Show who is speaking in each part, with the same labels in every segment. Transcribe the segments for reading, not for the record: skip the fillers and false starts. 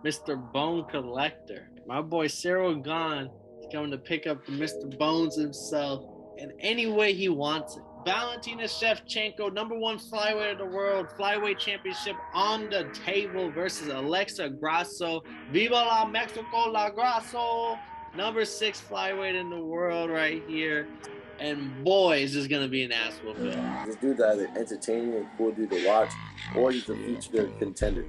Speaker 1: Mr. Bone Collector. My boy Cyril Gane is coming to pick up the Mr. Bones himself in any way he wants it. Valentina Shevchenko, number one flyweight of the world, flyweight championship on the table versus Alexa Grasso. Viva la Mexico, la Grasso! Number six flyweight in the world right here. And boy, is this going to be an ass whooping.
Speaker 2: This dude's either entertaining and cool dude to watch, or he's a future contender.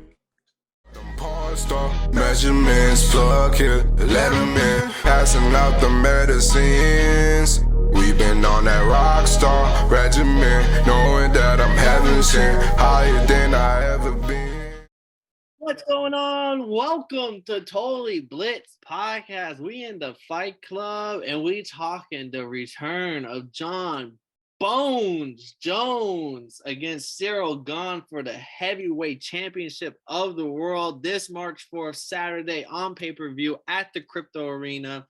Speaker 3: Porn star measurements, plug here, let him in, passing out the medicines. We've been on that rock star regimen, knowing that I'm heaven sent, higher than I ever been.
Speaker 1: What's going on? Welcome to Totally Blitz Podcast. We in the Fight Club and we talking the return of John Bones Jones against Cyril Gane for the heavyweight championship of the world this March 4th, Saturday on pay-per-view at the Crypto Arena.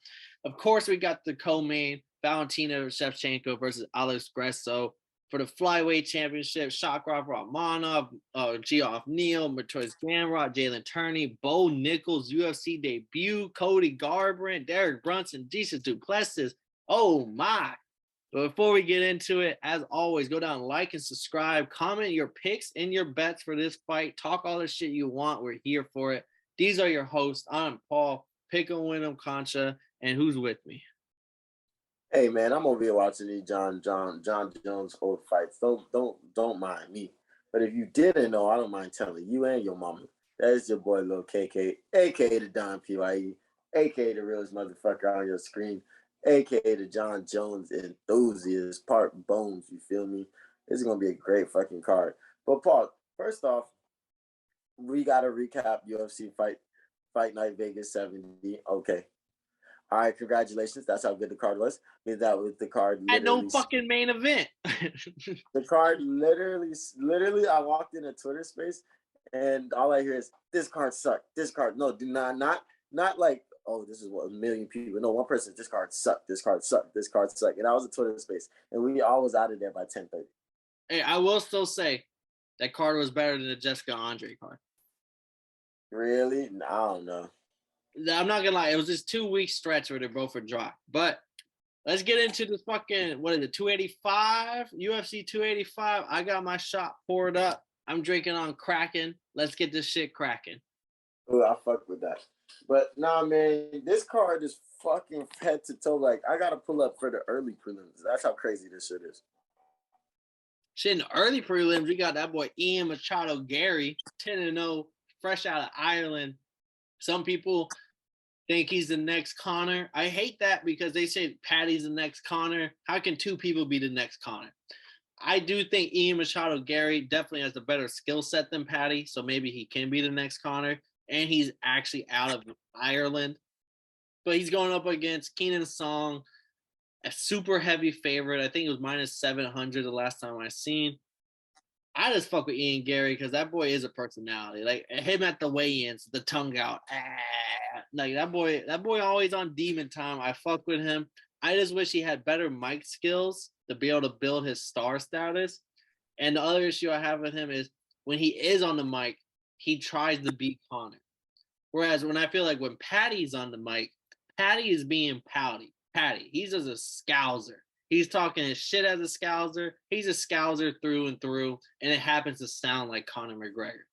Speaker 1: Of course, we got the co-main, Valentina Shevchenko versus Alex Grasso for the flyweight championship. Rakhmonov, Geoff Neal, Mateusz Gamrot, Jalen Turney, Bo Nickal, UFC debut, Cody Garbrandt, Derek Brunson, Jesus Duplessis. Oh my. But before we get into it, as always, go down, like and subscribe, comment your picks and your bets for this fight. Talk all the shit you want. We're here for it. These are your hosts. I'm Paul, Pick 'em, win 'em, Concha, and who's with me?
Speaker 2: Hey man, I'm over here watching these John Jones old fights. Don't mind me. But if you didn't know, I don't mind telling you and your mama. That is your boy Lil KK, aka the Don PYE, aka the realest motherfucker on your screen, aka the John Jones enthusiast, part bones, you feel me? This is gonna be a great fucking card. But Paul, first off, we gotta recap UFC Fight Night Vegas 70. Okay. All right, congratulations. That's how good the card was. I mean, that was the card.
Speaker 1: Had no fucking main event.
Speaker 2: The card literally, I walked in a Twitter space, and all I hear is, "This card sucked. This card, no, do not like, oh, this is what a million people. No, one person, this card sucked. This card sucked. This card sucked." And I was a Twitter space, and we all was out of there by 10:30.
Speaker 1: Hey, I will still say that card was better than the Jessica Andre card.
Speaker 2: Really? I don't know.
Speaker 1: I'm not gonna lie, it was this 2-week stretch where they both were dry. But let's get into this fucking, what is it, 285? UFC 285. I got my shot poured up. I'm drinking on Kraken. Let's get this shit cracking.
Speaker 2: Oh, I fuck with that. But nah, man, this card is fucking head to toe. Like, I gotta pull up for the early prelims. That's how crazy this shit is.
Speaker 1: Shit, in the early prelims, we got that boy Ian Machado Gary, 10-0, fresh out of Ireland. Some people think he's the next Conor. I hate that because they say Paddy's the next Conor. How can two people be the next Conor? I do think Ian Machado Gary definitely has a better skill set than Paddy, so maybe he can be the next Conor. And he's actually out of Ireland. But he's going up against Keenan Song, a super heavy favorite. I think it was minus 700 the last time I seen. I just fuck with Ian Gary because that boy is a personality. Like him at the weigh-ins, the tongue out. Like that boy always on demon time. I fuck with him. I just wish he had better mic skills to be able to build his star status. And the other issue I have with him is when he is on the mic, he tries to beat Conor. Whereas when I feel like when Paddy's on the mic, Paddy is being Patty. He's just a scouser. He's talking his shit as a scouser. He's a scouser through and through, and it happens to sound like Conor McGregor.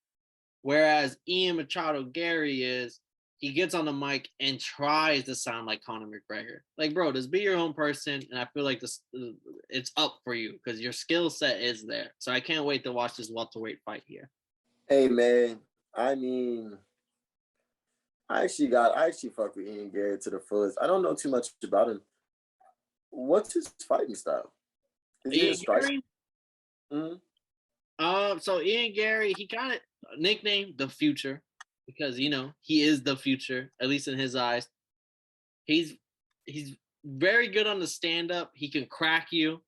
Speaker 1: Whereas Ian Machado Gary he gets on the mic and tries to sound like Conor McGregor. Like, bro, just be your own person, and I feel like it's up for you because your skill set is there. So I can't wait to watch this welterweight fight here.
Speaker 2: Hey, man, I mean, I actually fuck with Ian Gary to the fullest. I don't know too much about him. What's his fighting style? Is he a striker?
Speaker 1: Mm-hmm. So Ian Gary, he kind of nicknamed the future because he is the future, at least in his eyes. He's very good on the stand up. He can crack you.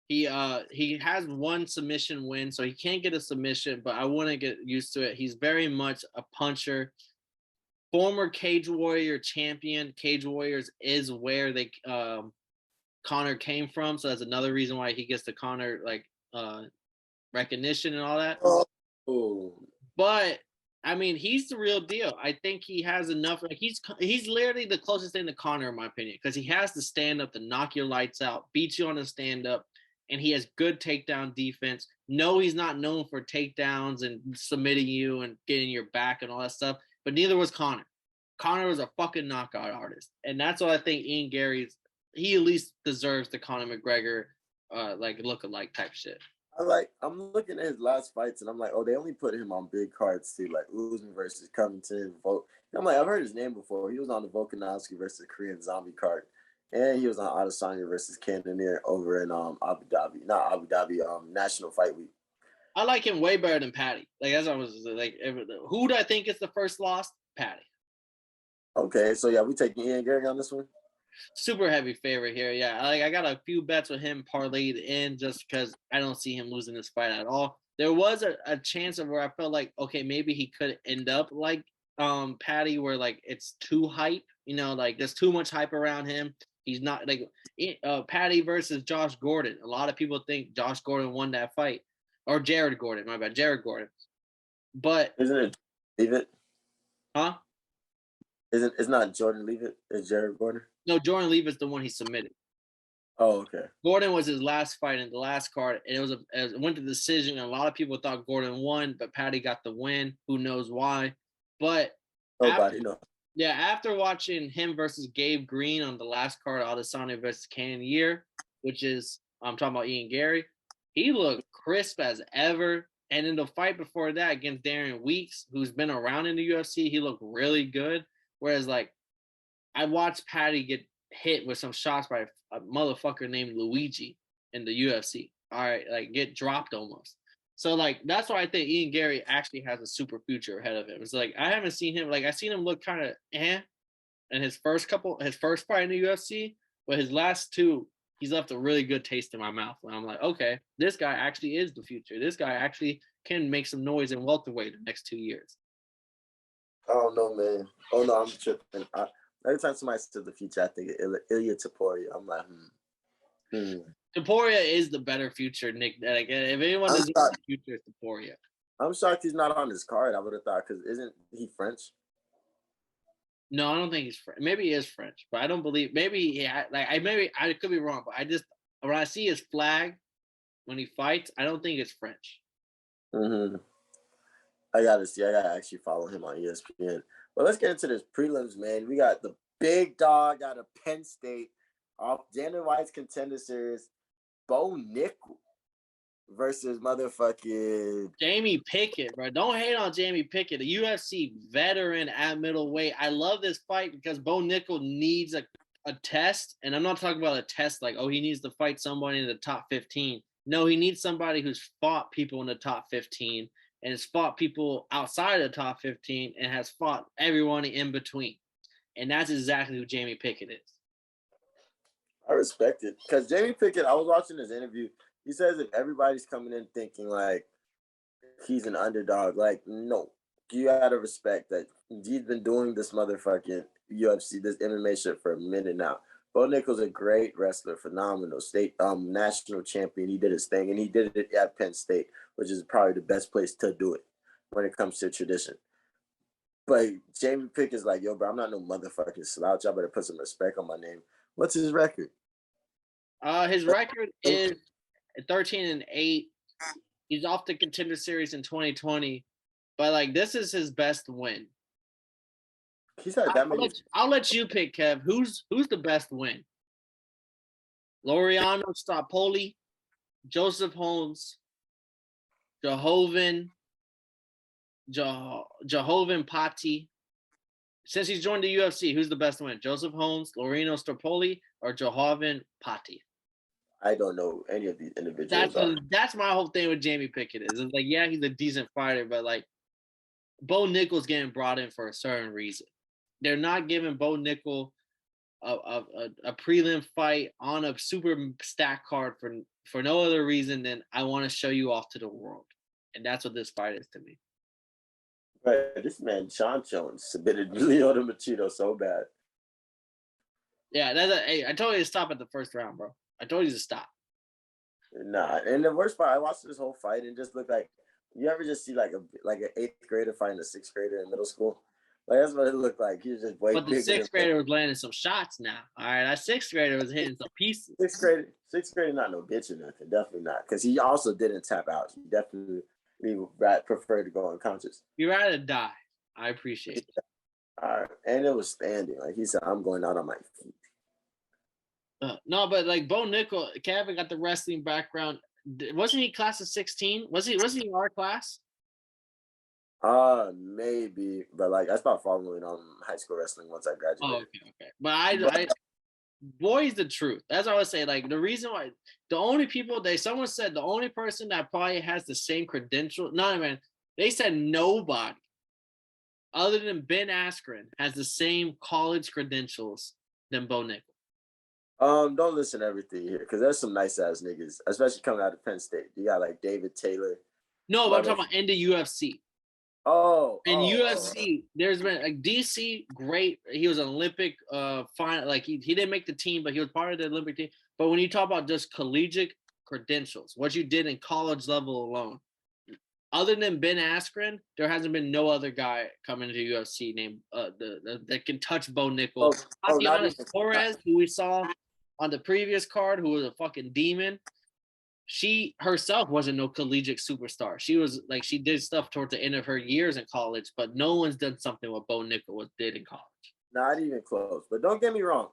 Speaker 1: He has one submission win, so he can't get a submission, but I wouldn't get used to it. He's very much a puncher. Former Cage Warrior champion. Cage Warriors is where they Conor came from, so that's another reason why he gets the Conor recognition and all that.
Speaker 2: Oh.
Speaker 1: But I mean, he's the real deal. I think he has enough. Like he's literally the closest thing to Connor, in my opinion, because he has the stand up to knock your lights out, beat you on a stand up, and he has good takedown defense. No, he's not known for takedowns and submitting you and getting your back and all that stuff, but neither was Connor. Connor was a fucking knockout artist, and that's what I think Ian Gary's. He at least deserves the Conor McGregor like look-alike type shit.
Speaker 2: I'm looking at his last fights and I'm like, oh, they only put him on big cards too, like Usman versus Covington, Volk. I'm like, I've heard his name before. He was on the Volkanovski versus Korean Zombie card, and he was on Adesanya versus Cannonier over in Abu Dhabi, National Fight Week.
Speaker 1: I like him way better than Patty. Like that's what I was like. Who do I think is the first loss? Patty.
Speaker 2: Okay, so yeah, we taking Ian Gary on this one.
Speaker 1: Super heavy favorite here. Yeah, I got a few bets with him parlayed in just because I don't see him losing this fight at all. There was a chance of where I felt like, okay, maybe he could end up like Patty, where like it's too hype, like there's too much hype around him. He's not like Patty versus Josh Gordon. A lot of people think Josh Gordon won that fight, or Jared Gordon. My bad, Jared Gordon. But
Speaker 2: isn't it Leavitt?
Speaker 1: Huh?
Speaker 2: It's not Jordan Leavitt. It's Jared Gordon.
Speaker 1: No, Jordan Leavitt's the one he submitted.
Speaker 2: Oh, okay.
Speaker 1: Gordon was his last fight in the last card, and it went to decision. And a lot of people thought Gordon won, but Patty got the win. Who knows why? But
Speaker 2: nobody knows.
Speaker 1: Yeah, after watching him versus Gabe Green on the last card, Adesanya versus Cannonier, which is I'm talking about Ian Gary, he looked crisp as ever. And in the fight before that against Darren Weeks, who's been around in the UFC, he looked really good. Whereas, like, I watched Patty get hit with some shots by a motherfucker named Luigi in the UFC. All right, like get dropped almost. So like that's why I think Ian Gary actually has a super future ahead of him. It's like I haven't seen him. Like I've seen him look kind of in his first fight in the UFC, but his last two, he's left a really good taste in my mouth. And I'm like, okay, this guy actually is the future. This guy actually can make some noise in welterweight the next 2 years.
Speaker 2: Oh no, man. Oh no, I'm tripping. Every time somebody says the future, I think Ilya Taporia. I'm like,
Speaker 1: Taporia is the better future, Nick. Like, if anyone is the future, it's Taporia.
Speaker 2: I'm shocked he's not on this card. I would have thought, because isn't he French?
Speaker 1: No, I don't think he's French. Maybe he is French, but I don't believe. Maybe I could be wrong, but I just when I see his flag when he fights, I don't think it's French.
Speaker 2: Mm-hmm. I gotta actually follow him on ESPN. But let's get into this prelims, man. We got the big dog out of Penn State off Dana White's Contender Series, Bo Nickal versus motherfucking
Speaker 1: Jamie Pickett, bro. Don't hate on Jamie Pickett, a UFC veteran at middleweight. I love this fight because Bo Nickal needs a test, and I'm not talking about a test like, oh, he needs to fight somebody in the top 15. No, he needs somebody who's fought people in the top 15 and has fought people outside of the top 15 and has fought everyone in between. And that's exactly who Jamie Pickett is.
Speaker 2: I respect it. Because Jamie Pickett, I was watching his interview. He says if everybody's coming in thinking like he's an underdog, like, no. You gotta respect that he's been doing this motherfucking UFC, this MMA shit for a minute now. Bo Nickal's a great wrestler, phenomenal state national champion. He did his thing, and he did it at Penn State, which is probably the best place to do it when it comes to tradition. But Jamie Pickett's like, yo, bro, I'm not no motherfucking slouch. Y'all better put some respect on my name. What's his record?
Speaker 1: His record is 13-8. He's off the Contender Series in 2020, but like this is his best win.
Speaker 2: He's had that many.
Speaker 1: I'll let you pick, Kev. Who's the best win? Laureano Staropoli, Joseph Holmes, Jehovan Patti. Since he's joined the UFC, who's the best win? Joseph Holmes, Laureano Staropoli, or Jehovan Patti?
Speaker 2: I don't know any of these individuals.
Speaker 1: That's my whole thing with Jamie Pickett is. It's like, yeah, he's a decent fighter, but like Bo Nickal's getting brought in for a certain reason. They're not giving Bo Nickal a prelim fight on a super stack card for no other reason than I want to show you off to the world. And that's what this fight is to me.
Speaker 2: Right, this man, Sean Jones, submitted Lyoto Machado so bad.
Speaker 1: Yeah, I told you to stop at the first round, bro. I told you to stop.
Speaker 2: Nah, and the worst part, I watched this whole fight and just looked like You ever just see like an 8th grader fighting a 6th grader in middle school? Like that's what it looked like. He was just way
Speaker 1: But the
Speaker 2: bigger.
Speaker 1: 6th grader was landing some shots now. All right, that 6th grader was hitting some pieces.
Speaker 2: 6th grader, not no bitch or nothing. Definitely not, because he also didn't tap out. He definitely preferred to go unconscious.
Speaker 1: You rather die. I appreciate it.
Speaker 2: All right, and it was standing. Like he said, I'm going out on my feet.
Speaker 1: No, but like Bo Nickal, Kevin got the wrestling background. Wasn't he class of 16? Was he our class?
Speaker 2: Maybe, but like I stopped following high school wrestling once I graduated.
Speaker 1: Oh, okay. But I boy's the truth. That's what I would say. Like the reason why the only people someone said the only person that probably has the same credential. No, man, they said nobody other than Ben Askren has the same college credentials than Bo Nickal.
Speaker 2: Don't listen to everything here because there's some nice ass niggas, especially coming out of Penn State. You got like David Taylor.
Speaker 1: No, but I'm talking about in the UFC. In UFC, there's been like DC, great. He was an Olympic fine. Like he didn't make the team, but he was part of the Olympic team. But when you talk about just collegiate credentials, what you did in college level alone, other than Ben Askren, there hasn't been no other guy coming into UFC named that can touch Bo Nickal. Tatiana Torres, who we saw on the previous card, who was a fucking demon. She herself wasn't no collegiate superstar. She was like, she did stuff towards the end of her years in college, but no one's done something what Bo Nickal did in college.
Speaker 2: Not even close. But don't get me wrong.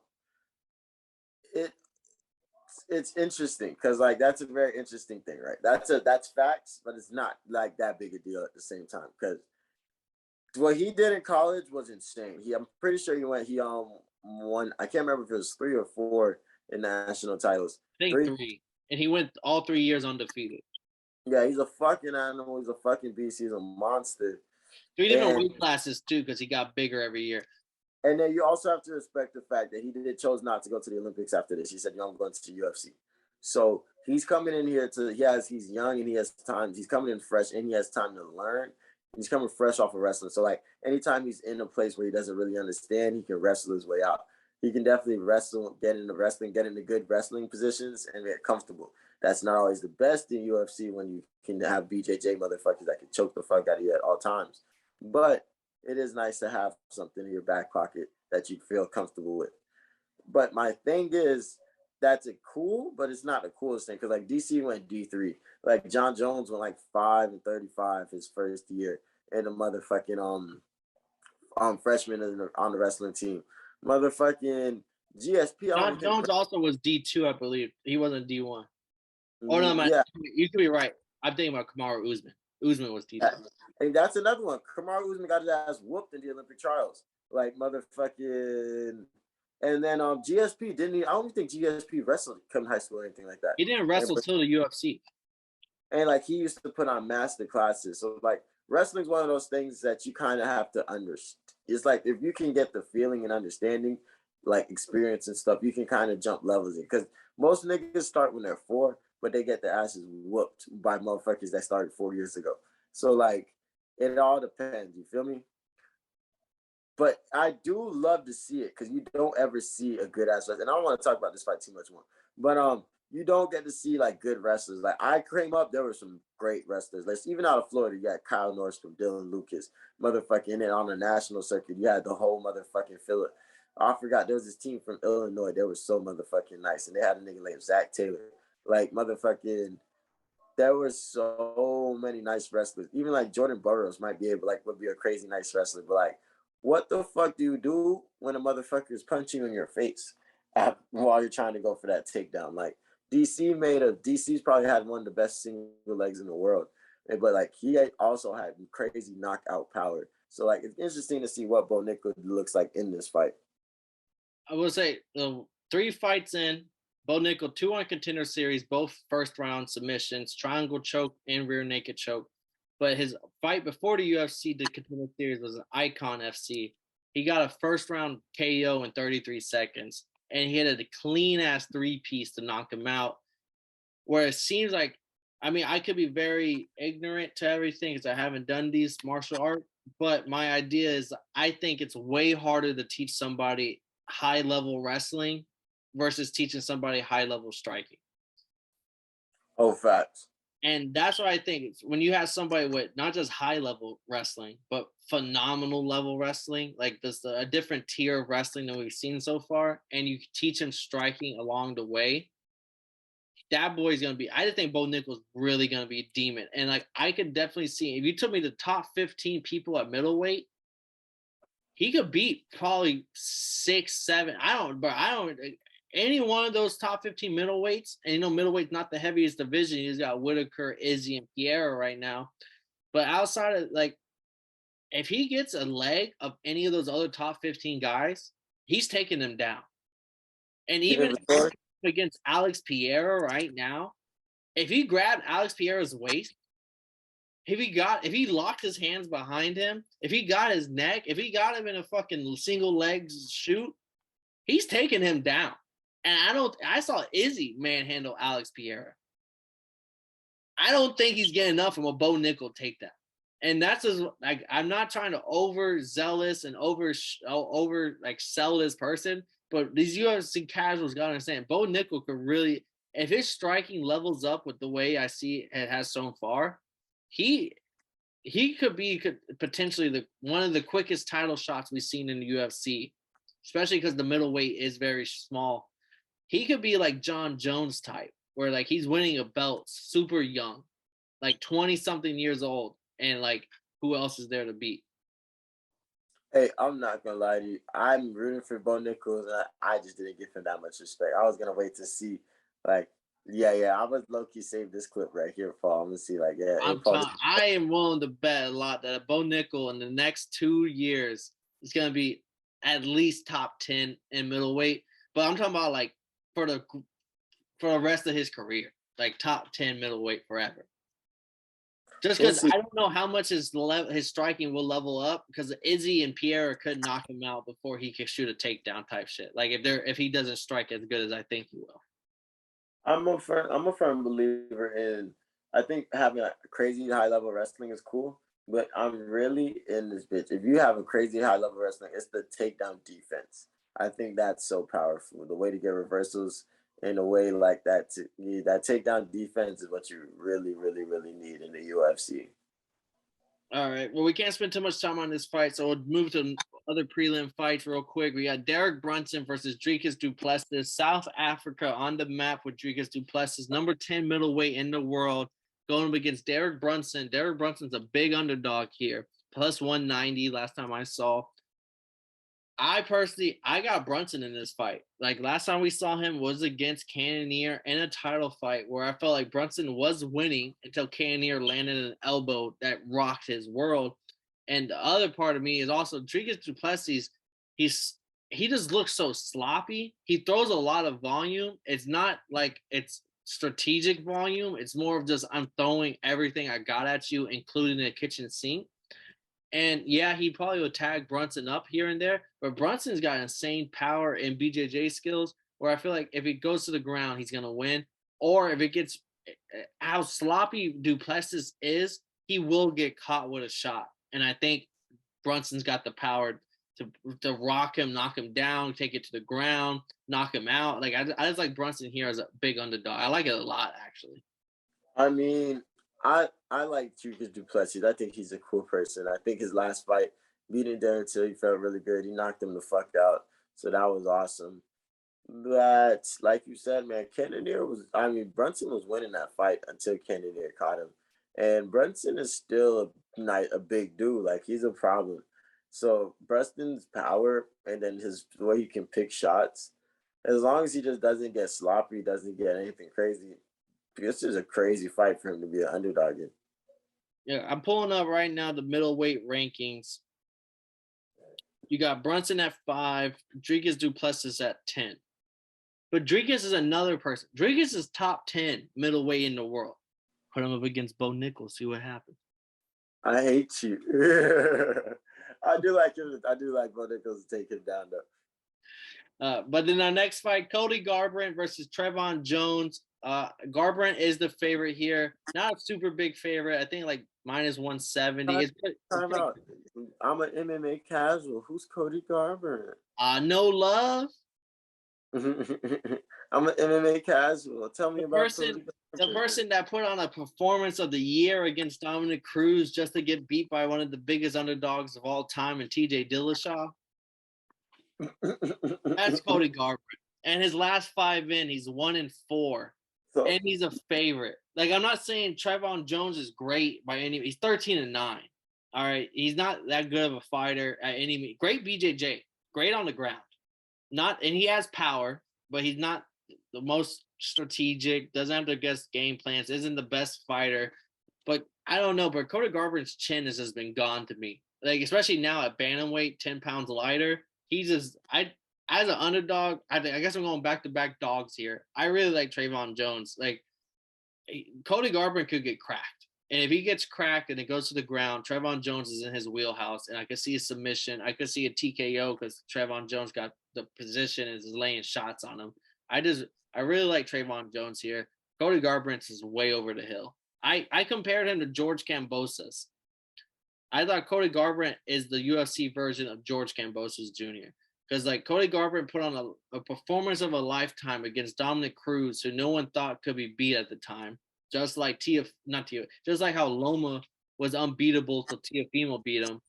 Speaker 2: It's interesting because like that's a very interesting thing, right? That's facts, but it's not like that big a deal at the same time because what he did in college was insane. I'm pretty sure he won. I can't remember if it was 3 or 4 in national titles.
Speaker 1: I think 3. And he went all 3 years undefeated.
Speaker 2: Yeah, he's a fucking animal. He's a fucking beast. He's a monster.
Speaker 1: 3 different weight classes too, because he got bigger every year.
Speaker 2: And then you also have to respect the fact that he chose not to go to the Olympics after this. He said, "I'm going to the UFC." So he's coming in here he's young and he has time. He's coming in fresh and he has time to learn. He's coming fresh off of wrestling. So like anytime he's in a place where he doesn't really understand, he can wrestle his way out. He can definitely wrestle, get into good wrestling positions and get comfortable. That's not always the best in UFC when you can have BJJ motherfuckers that can choke the fuck out of you at all times. But it is nice to have something in your back pocket that you feel comfortable with. But my thing is, that's cool, but it's not the coolest thing because like DC went D3. Like John Jones went like 5-35 his first year, and a motherfucking freshman on the wrestling team. Motherfucking GSP.
Speaker 1: John Jones also was D2, I believe. He wasn't D1. Oh no, man, yeah. You could be right. I'm thinking about Kamaru Usman. Usman was D2.
Speaker 2: Yeah. And that's another one. Kamaru Usman got his ass whooped in the Olympic trials. Like motherfucking. And then GSP didn't. I don't think GSP wrestled come high school or anything like that.
Speaker 1: He didn't wrestle till the UFC.
Speaker 2: And like he used to put on master classes. So like wrestling's one of those things that you kind of have to understand. It's like if you can get the feeling and understanding, like experience and stuff, you can kind of jump levels in. Because most niggas start when they're 4, but they get their asses whooped by motherfuckers that started 4 years ago. So like it all depends. You feel me? But I do love to see it because you don't ever see a good ass wrestler. And I don't want to talk about this fight too much more. But you don't get to see like good wrestlers. Like I came up, there were some great wrestlers. Like even out of Florida, you got Kyle Nordstrom, Dylan Lucas, motherfucking. And then on the national circuit, you had the whole motherfucking Philip. I forgot there was this team from Illinois. They were so motherfucking nice. And they had a nigga named Zach Taylor. Like motherfucking, there were so many nice wrestlers. Even like Jordan Burroughs would be a crazy nice wrestler. But like, what the fuck do you do when a motherfucker is punching you in your face while you're trying to go for that takedown? Like DC's probably had one of the best single legs in the world, but like he also had crazy knockout power. So like it's interesting to see what Bo Nickal looks like in this fight.
Speaker 1: I will say 3 fights in, Bo Nickal 2 on Contender Series, both first round submissions, triangle choke and rear naked choke. But his fight before the UFC, the Contender Series, was an Icon FC. He got a first round KO in 33 seconds, and he had a clean ass 3-piece to knock him out. Where it seems like, I mean, I could be very ignorant to everything because I haven't done these martial arts, but my idea is I think it's way harder to teach somebody high level wrestling versus teaching somebody high level striking.
Speaker 2: Oh, facts.
Speaker 1: And that's what I think. It's when you have somebody with not just high level wrestling, but phenomenal level wrestling, like this a different tier of wrestling than we've seen so far, and you teach him striking along the way. That boy's gonna be. I just think Bo Nickal's really gonna be a demon, and like I could definitely see if you took me the top 15 people at middleweight, he could beat probably 6, 7. I don't. Any one of those top 15 middleweights, and middleweight's not the heaviest division. He's got Whitaker, Izzy, and Pierre right now. But outside of like, if he gets a leg of any of those other top 15 guys, he's taking them down. And even against Alex Pereira right now, if he grabbed Alex Pereira's waist, if he locked his hands behind him, if he got his neck, if he got him in a fucking single leg shoot, he's taking him down. And I saw Izzy manhandle Alex Pereira. I don't think he's getting enough from a Bo Nickal takedown. And that's just like, I'm not trying to overzealous and over like sell this person, but these UFC casuals got to understand Bo Nickal could really, if his striking levels up with the way I see it has so far, he could potentially one of the quickest title shots we've seen in the UFC, especially because the middleweight is very small. He could be like John Jones type, where like he's winning a belt super young, like 20-something years old, and like who else is there to beat?
Speaker 2: Hey, I'm not gonna lie to you. I'm rooting for Bo Nickal, and I just didn't give him that much respect. I was gonna wait to see, like, yeah. I would low key save this clip right here for. I'm gonna see, like, yeah.
Speaker 1: I am willing to bet a lot that Bo Nickal in the next 2 years is gonna be at least top 10 in middleweight. But I'm talking about like for the rest of his career, like top 10 middleweight forever. Just because I don't know how much his striking will level up, because Izzy and Pierre could knock him out before he could shoot a takedown type shit. Like if he doesn't strike as good as I think he will.
Speaker 2: I'm a firm believer in. I think having a crazy high level wrestling is cool, but I'm really in this bitch. If you have a crazy high level wrestling, it's the takedown defense. I think that's so powerful. The way to get reversals in a way like that, that takedown defense is what you really, really, really need in the UFC.
Speaker 1: All right. Well, we can't spend too much time on this fight, so we'll move to other prelim fights real quick. We got Derek Brunson versus Dricus du Plessis. South Africa on the map with Dricus du Plessis, number 10 middleweight in the world, going up against Derek Brunson. Derek Brunson's a big underdog here, plus 190 last time I saw. I got Brunson in this fight. Like last time we saw him was against Cannonier in a title fight where I felt like Brunson was winning until Cannonier landed an elbow that rocked his world. And the other part of me is also Dricus du Plessis. He just looks so sloppy. He throws a lot of volume. It's not like it's strategic volume. It's more of just I'm throwing everything I got at you, including the kitchen sink. And yeah, he probably would tag Brunson up here and there, but Brunson's got insane power and BJJ skills where I feel like if he goes to the ground, he's going to win. Or if it gets how sloppy du Plessis is, he will get caught with a shot. And I think Brunson's got the power to rock him, knock him down, take it to the ground, knock him out. Like I just like Brunson here as a big underdog. I like it a lot, actually.
Speaker 2: I mean, I like Dricus du Plessis. I think he's a cool person. I think his last fight, beating Darren Till, he felt really good. He knocked him the fuck out. So that was awesome. But like you said, man, Brunson was winning that fight until Cannonier caught him. And Brunson is still a big dude. Like he's a problem. So Brunson's power and then the way he can pick shots, as long as he just doesn't get sloppy, doesn't get anything crazy, this is a crazy fight for him to be an underdog in.
Speaker 1: Yeah, I'm pulling up right now the middleweight rankings. You got Brunson at 5, Dricus du Plessis at 10. But Dricus is another person. Dricus is top 10 middleweight in the world. Put him up against Bo Nickal, see what happens.
Speaker 2: I hate you. I do like him. I do like Bo Nickal to take him down, though.
Speaker 1: But then our next fight, Cody Garbrandt versus Trevon Jones. Garbrandt is the favorite here. Not a super big favorite. I think like minus 170.
Speaker 2: Time out. I'm an MMA casual. Who's Cody Garbrandt?
Speaker 1: No love.
Speaker 2: I'm an MMA casual. Tell me about Cody.
Speaker 1: The person that put on a performance of the year against Dominic Cruz just to get beat by one of the biggest underdogs of all time and TJ Dillashaw. That's Cody Garbrandt. And his last 5 in, he's 1-4. And he's a favorite. Like, I'm not saying Trevon Jones is great by any. He's 13-9. All right, he's not that good of a fighter at any. Great BJJ, great on the ground. And he has power, but he's not the most strategic. Doesn't have the best game plans. Isn't the best fighter. But I don't know. But Cody Garbrandt's chin has just been gone to me. Like, especially now at bantamweight, 10 pounds lighter. He's just as an underdog, I guess I'm going back-to-back dogs here. I really like Trayvon Jones. Like, Cody Garbrandt could get cracked. And if he gets cracked and it goes to the ground, Trayvon Jones is in his wheelhouse. And I could see a submission. I could see a TKO because Trayvon Jones got the position and is laying shots on him. I really like Trayvon Jones here. Cody Garbrandt is way over the hill. I compared him to George Kambosos. I thought Cody Garbrandt is the UFC version of George Kambosos Jr. Because, like, Cody Garbrandt put on a performance of a lifetime against Dominic Cruz, who no one thought could be beat at the time. Just like just like how Loma was unbeatable till Teofimo beat him.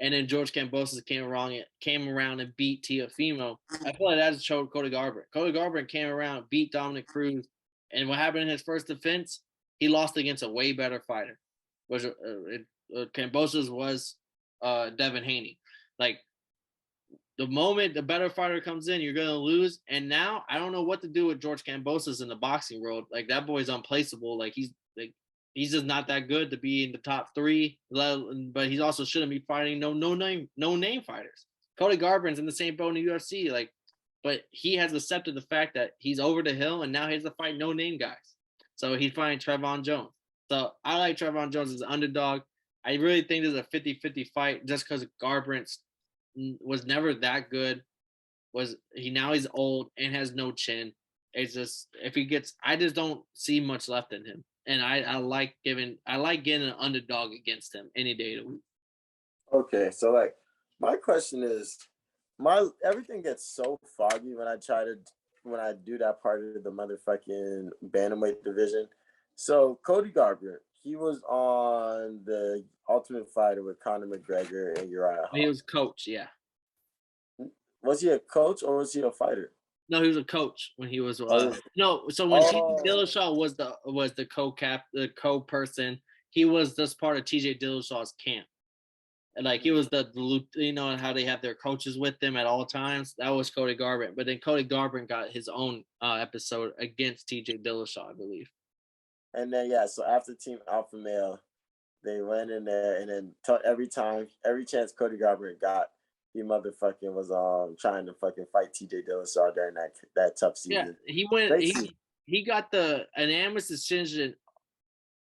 Speaker 1: And then George Kambosos came around and beat Teofimo. I feel like that showed Cody Garbrandt. Cody Garbrandt came around, beat Dominic Cruz. And what happened in his first defense? He lost against a way better fighter. Kambosos was Devin Haney. Like, the moment the better fighter comes in, you're going to lose. And now I don't know what to do with George Kambosos in the boxing world. Like, that boy's unplaceable. Like, he's just not that good to be in the top 3. But he also shouldn't be fighting no name fighters. Cody Garbrandt's in the same boat in the UFC. Like, but he has accepted the fact that he's over the hill and now he has to fight no name guys. So he's fighting Trayvon Jones. So I like Trayvon Jones as an underdog. I really think this is a 50-50 fight just because Garbrandt was never that good. Now he's old and has no chin. It's just I just don't see much left in him. And I like getting an underdog against him any day of the week.
Speaker 2: Okay, so like my question is, everything gets so foggy when I do that part of the motherfucking bantamweight division. So Cody Garbrandt, he was on the Ultimate Fighter with Conor McGregor and Uriah Hall.
Speaker 1: He was coach, yeah.
Speaker 2: Was he a coach or was he a fighter?
Speaker 1: No, he was a coach when he was. No, so when TJ Dillashaw was the the co-person, he was just part of TJ Dillashaw's camp. And like, he was the how they have their coaches with them at all times. That was Cody Garbrandt. But then Cody Garbrandt got his own episode against TJ Dillashaw, I believe.
Speaker 2: And then so after Team Alpha Male, they went in there, and then every chance Cody Garbrandt got, he motherfucking was trying to fucking fight TJ Dillashaw during that tough season.
Speaker 1: Yeah, he went. He got the unanimous decision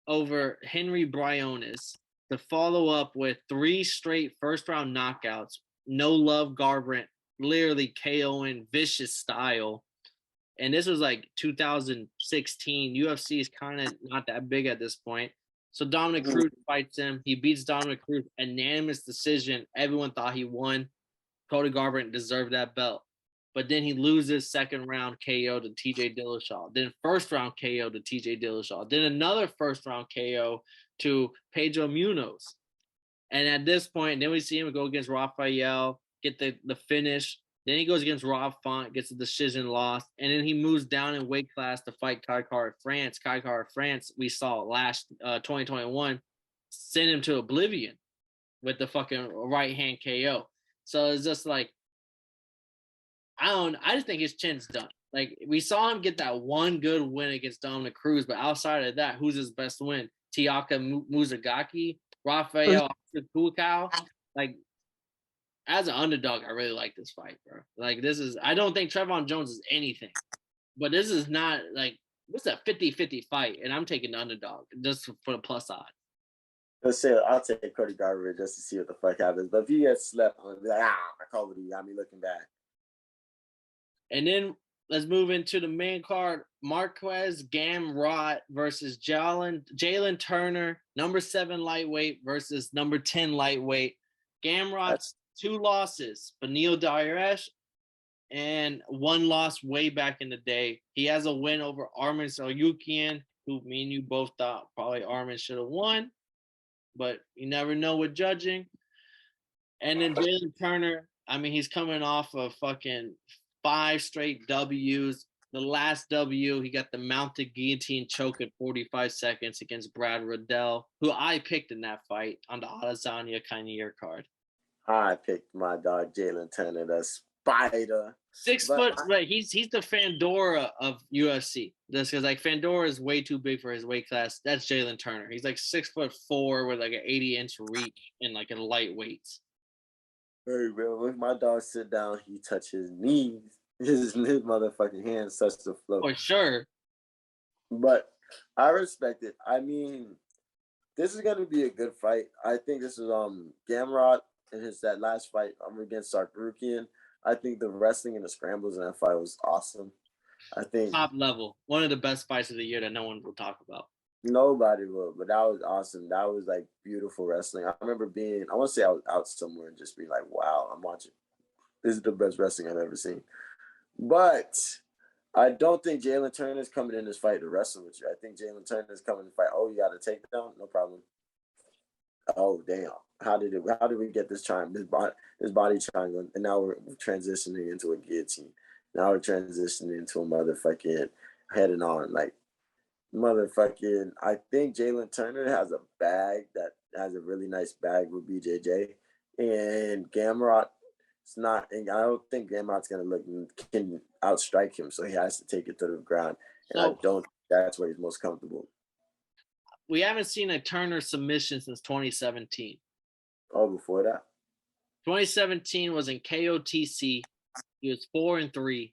Speaker 1: over Henry Briones to follow up with 3 straight first round knockouts. No love Garbrandt, literally KOing vicious style. And this was like 2016. UFC is kind of not that big at this point. So Dominic Cruz fights him. He beats Dominic Cruz. Unanimous decision. Everyone thought he won. Cody Garbrandt deserved that belt. But then he loses second round KO to TJ Dillashaw. Then first round KO to TJ Dillashaw. Then another first round KO to Pedro Munoz. And at this point, then we see him go against Rafael, get the finish. Then he goes against Rob Font, gets a decision lost. And then he moves down in weight class to fight Kai Kara France. Kai Kara France, we saw last 2021, send him to oblivion with the fucking right hand KO. So it's just like, I just think his chin's done. Like, we saw him get that one good win against Dominic Cruz, but outside of that, who's his best win? Tiaka Muzagaki, Rafael Kukau. Like, as an underdog, I really like this fight, bro. Like, I don't think Trayvon Jones is anything, but this is not like, this is a 50-50 fight, and I'm taking the underdog just for the plus side.
Speaker 2: Let's say I'll take Cody Garbrandt just to see what the fuck happens. But if he gets slept on, I'll be like, I called it. You got me looking bad.
Speaker 1: And then let's move into the main card. Marquez Gamrot versus Jalen Turner, number 7 lightweight versus number 10 lightweight. Gamrot's 2 losses, Beneil Dariush and one loss way back in the day. He has a win over Arman Salyukian, who me and you both thought probably Arman should have won, but you never know with judging. And then Jalen Turner, I mean, he's coming off of fucking 5 straight W's. The last W, he got the mounted guillotine choke at 45 seconds against Brad Riddell, who I picked in that fight on the Adesanya Kinnear card.
Speaker 2: I picked my dog Jalen Turner, the spider.
Speaker 1: 6 foot, right? He's the Fandora of UFC. Just because like Fandora is way too big for his weight class. That's Jalen Turner. He's like 6'4" with like an 80-inch reach and like a lightweights.
Speaker 2: Very real. When my dog sit down, he touch his knees. His motherfucking hands touch the floor.
Speaker 1: For sure.
Speaker 2: But I respect it. I mean, this is gonna be a good fight. I think this is Gamrot in that last fight against Sarkrukian. I think the wrestling and the scrambles in that fight was awesome. I think
Speaker 1: top level. One of the best fights of the year that no one will talk about.
Speaker 2: Nobody will, but that was awesome. That was like beautiful wrestling. I remember I want to say I was out somewhere and just being like, wow, I'm watching. This is the best wrestling I've ever seen. But I don't think Jalen Turner is coming in this fight to wrestle with you. I think Jalen Turner is coming to fight. Oh, you got a takedown? No problem. Oh, damn. How did we get this body triangle? And now we're transitioning into a guillotine. Now we're transitioning into a motherfucking head and on. Like, motherfucking, I think Jalen Turner has a bag that has a really nice bag with BJJ. And Gamrot, it's not, and I don't think Gamrot's can outstrike him, so he has to take it to the ground. And I don't think that's where he's most comfortable.
Speaker 1: We haven't seen a Turner submission since 2017.
Speaker 2: Oh, before that? 2017
Speaker 1: was in KOTC. He was 4-3.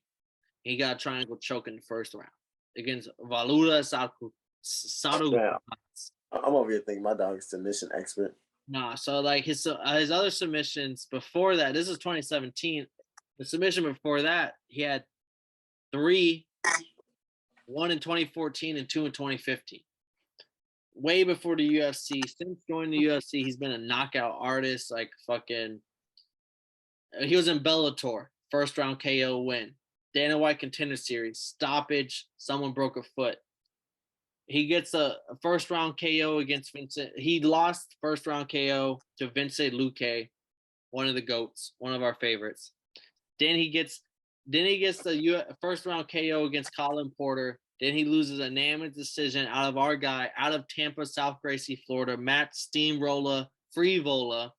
Speaker 1: He got a triangle choke in the first round against Valuda Saru.
Speaker 2: Yeah. I'm over here thinking my dog is submission expert.
Speaker 1: Nah, so like his other submissions before that, this is 2017. The submission before that, he had 3, 1 in 2014 and 2 in 2015. Way before the UFC. Since joining the UFC, he's been a knockout artist. Like fucking, he was in Bellator, first round KO win. Dana White Contender Series, stoppage, someone broke a foot. He gets a first round KO against Vincent. He lost first round KO to Vincent Luque, one of the GOATs, one of our favorites. Then he gets the first round KO against Colin Porter. Then he loses a unanimous decision out of Tampa, South Gracie, Florida, Matt Steamroller Freevola,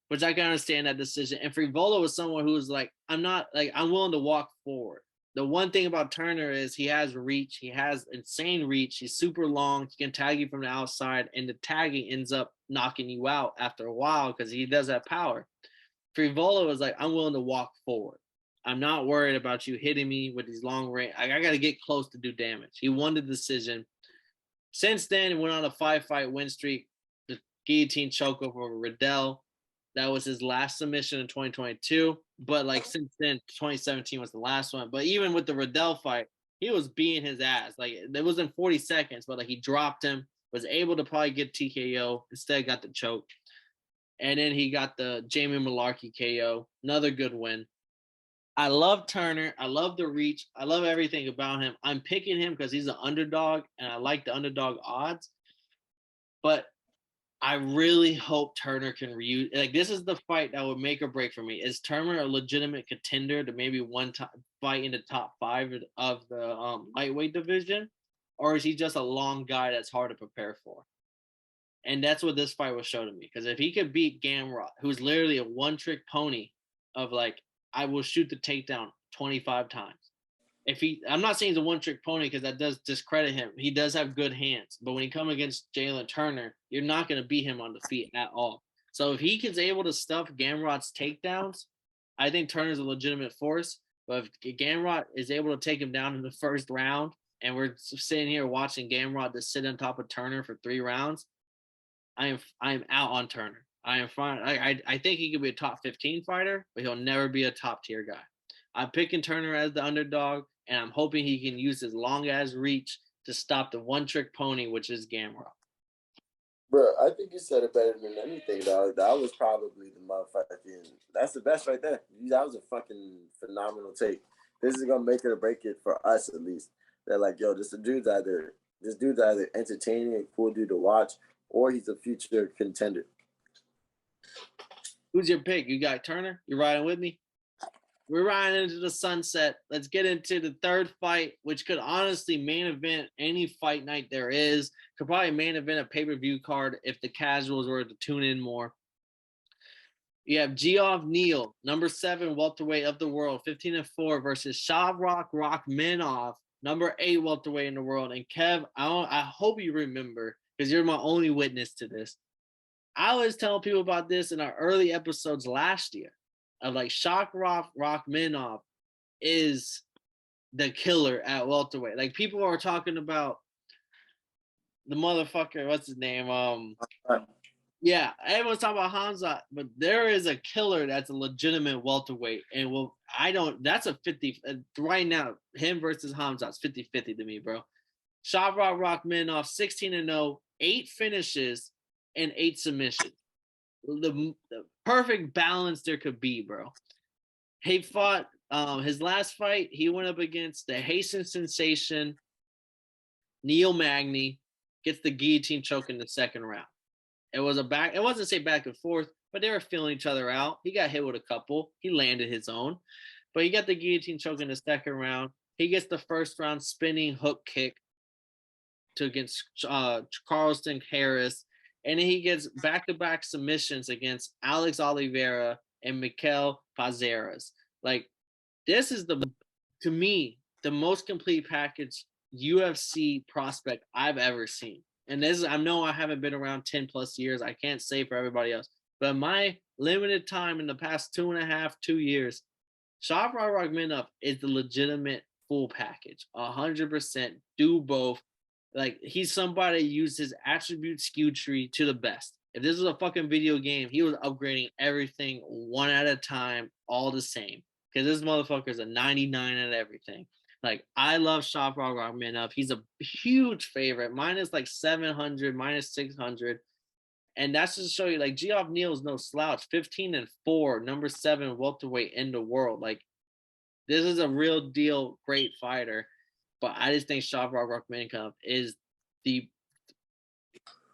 Speaker 1: which I can understand that decision. And Freevola was someone who was like, I'm willing to walk forward. The one thing about Turner is he has reach. He has insane reach. He's super long. He can tag you from the outside, and the tagging ends up knocking you out after a while because he does have power. Freevola was like, I'm willing to walk forward. I'm not worried about you hitting me with these long range. I got to get close to do damage. He won the decision. Since then, he went on a 5-fight win streak. The guillotine choke over Riddell. That was his last submission in 2022. But like since then, 2017 was the last one. But even with the Riddell fight, he was beating his ass. Like it was in 40 seconds, but like he dropped him, was able to probably get TKO, instead got the choke. And then he got the Jamie Malarkey KO, another good win. I love Turner. I love the reach. I love everything about him. I'm picking him because he's an underdog, and I like the underdog odds. But I really hope Turner can this is the fight that would make or break for me. Is Turner a legitimate contender to maybe one time fight in the top 5 of the lightweight division, or is he just a long guy that's hard to prepare for? And that's what this fight was showing me. Because if he could beat Gamrot, who's literally a one-trick pony of like, I will shoot the takedown 25 times. I'm not saying he's a one-trick pony because that does discredit him. He does have good hands. But when he comes against Jalen Turner, you're not going to beat him on the feet at all. So if he is able to stuff Gamrot's takedowns, I think Turner's a legitimate force. But if Gamrot is able to take him down in the first round, and we're sitting here watching Gamrot just sit on top of Turner for 3 rounds, I am out on Turner. I am fine. I think he could be a top 15 fighter, but he'll never be a top tier guy. I'm picking Turner as the underdog, and I'm hoping he can use his long ass reach to stop the one trick pony, which is Gamrot.
Speaker 2: Bro, I think you said it better than anything, dog. That was probably the motherfucking. That's the best right there. That was a fucking phenomenal take. This is gonna make it or break it for us at least. They're like, yo, this dude's either entertaining and cool dude to watch, or he's a future contender.
Speaker 1: Who's your pick? You got Turner? You riding with me? We're riding into the sunset. Let's get into the third fight, which could honestly main event any fight night there is. Could probably main event a pay-per-view card if the casuals were to tune in more. You have Neal, number 7 welterweight of the world, 15-4, versus Shavkat Rakhmonov, number 8 welterweight in the world. And Kev, I hope you remember, because you're my only witness to this. I was telling people about this in our early episodes last year. Of like Shavkat Rakhmonov is the killer at welterweight. Like people are talking about the motherfucker, what's his name? Yeah, everyone's talking about Hamza, but there is a killer that's a legitimate welterweight. And that's a 50 right now. Him versus Hamza, it's 50-50 to me, bro. Shavkat Rakhmonov, 16-0, 8 finishes and 8 submissions. The perfect balance there could be, bro. He fought his last fight. He went up against the Haitian sensation Neal Magny, gets the guillotine choke in the second round. It wasn't say back and forth, but they were feeling each other out. He got hit with a couple. He landed his own, but he got the guillotine choke in the second round. He gets the first round spinning hook kick against Carlston Harris. And then he gets back-to-back submissions against Alex Oliveira and Nickal Pazeras. Like, this is to me, the most complete package UFC prospect I've ever seen. And I know I haven't been around 10 plus years. I can't say for everybody else. But my limited time in the past 2.5, 2 years, Shavkat Rakhmonov is the legitimate full package. 100% do both. Like, he's somebody who used his attribute skill tree to the best. If this was a fucking video game, he was upgrading everything one at a time, all the same. Because this motherfucker's a 99 at everything. Like, I love Shavkat Rakhmonov. He's a huge favorite. Minus like 700, minus 600. And that's just to show you, like, Neal is no slouch. 15-4, number 7 welterweight in the world. Like, this is a real deal great fighter. But I just think Shavkat Rakhmonov is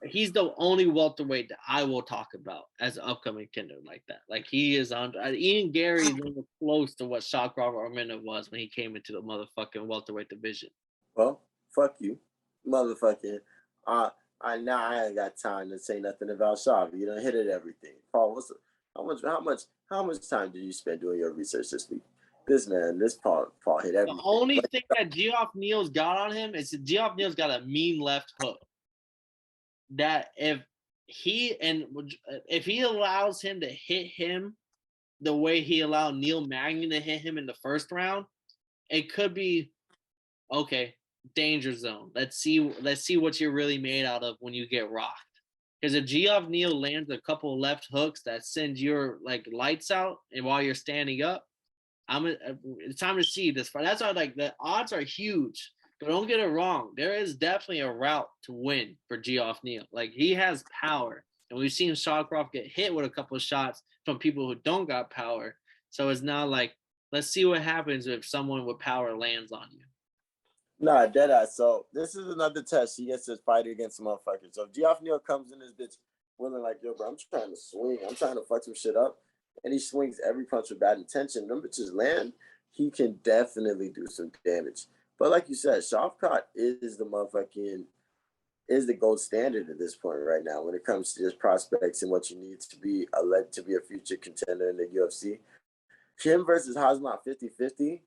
Speaker 1: he's the only welterweight that I will talk about as an upcoming contender like that. Like, he is on. Ian Gary is close to what Shavkat Rakhmonov was when he came into the motherfucking welterweight division.
Speaker 2: Well, fuck you, motherfucking. I ain't got time to say nothing about Shav. You done hit it everything. Paul, how much time did you spend doing your research this week? This Paul hit everything.
Speaker 1: The only thing that Neal's got on him is Neal's got a mean left hook. That if he allows him to hit him the way he allowed Neal Magny to hit him in the first round, it could be okay. Danger zone. Let's see what you're really made out of when you get rocked. Because if Neal lands a couple left hooks that send your like lights out, and while you're standing up, it's time to see this fight. That's why, like, the odds are huge. But don't get it wrong. There is definitely a route to win for Neal. Like, he has power. And we've seen Shawcroft get hit with a couple of shots from people who don't got power. So it's not like, let's see what happens if someone with power lands on you.
Speaker 2: Nah, deadass. So this is another test. He gets his fighter against a motherfucker. So if Neal comes in this bitch willing like, yo, bro, I'm trying to swing. I'm trying to fuck some shit up. And he swings every punch with bad intention. Them bitches land. He can definitely do some damage. But like you said, Shavkat is the gold standard at this point right now when it comes to just prospects and what you need to be a future contender in the UFC. Him versus Hazmat 50-50.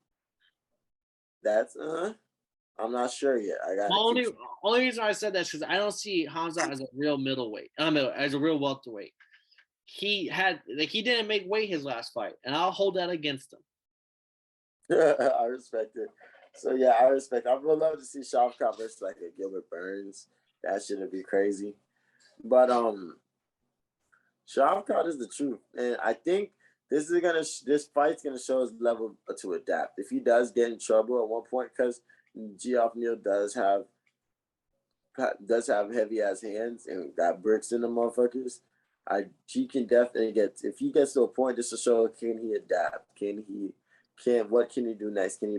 Speaker 2: That's I'm not sure yet.
Speaker 1: Only reason I said that is because I don't see Hamza as a real middleweight. As a real welterweight. He didn't make weight his last fight, and I'll hold that against him.
Speaker 2: I respect it. So yeah, I respect. I would love to see Shavkat versus like a Gilbert Burns. That shouldn't be crazy. But Shavkat is the truth, and I think this fight's gonna show his level to adapt. If he does get in trouble at one point, because Neal does have does have heavy ass hands and got bricks in the motherfuckers. He can definitely get, if he gets to a point just to show, can he adapt? What can he do next? Can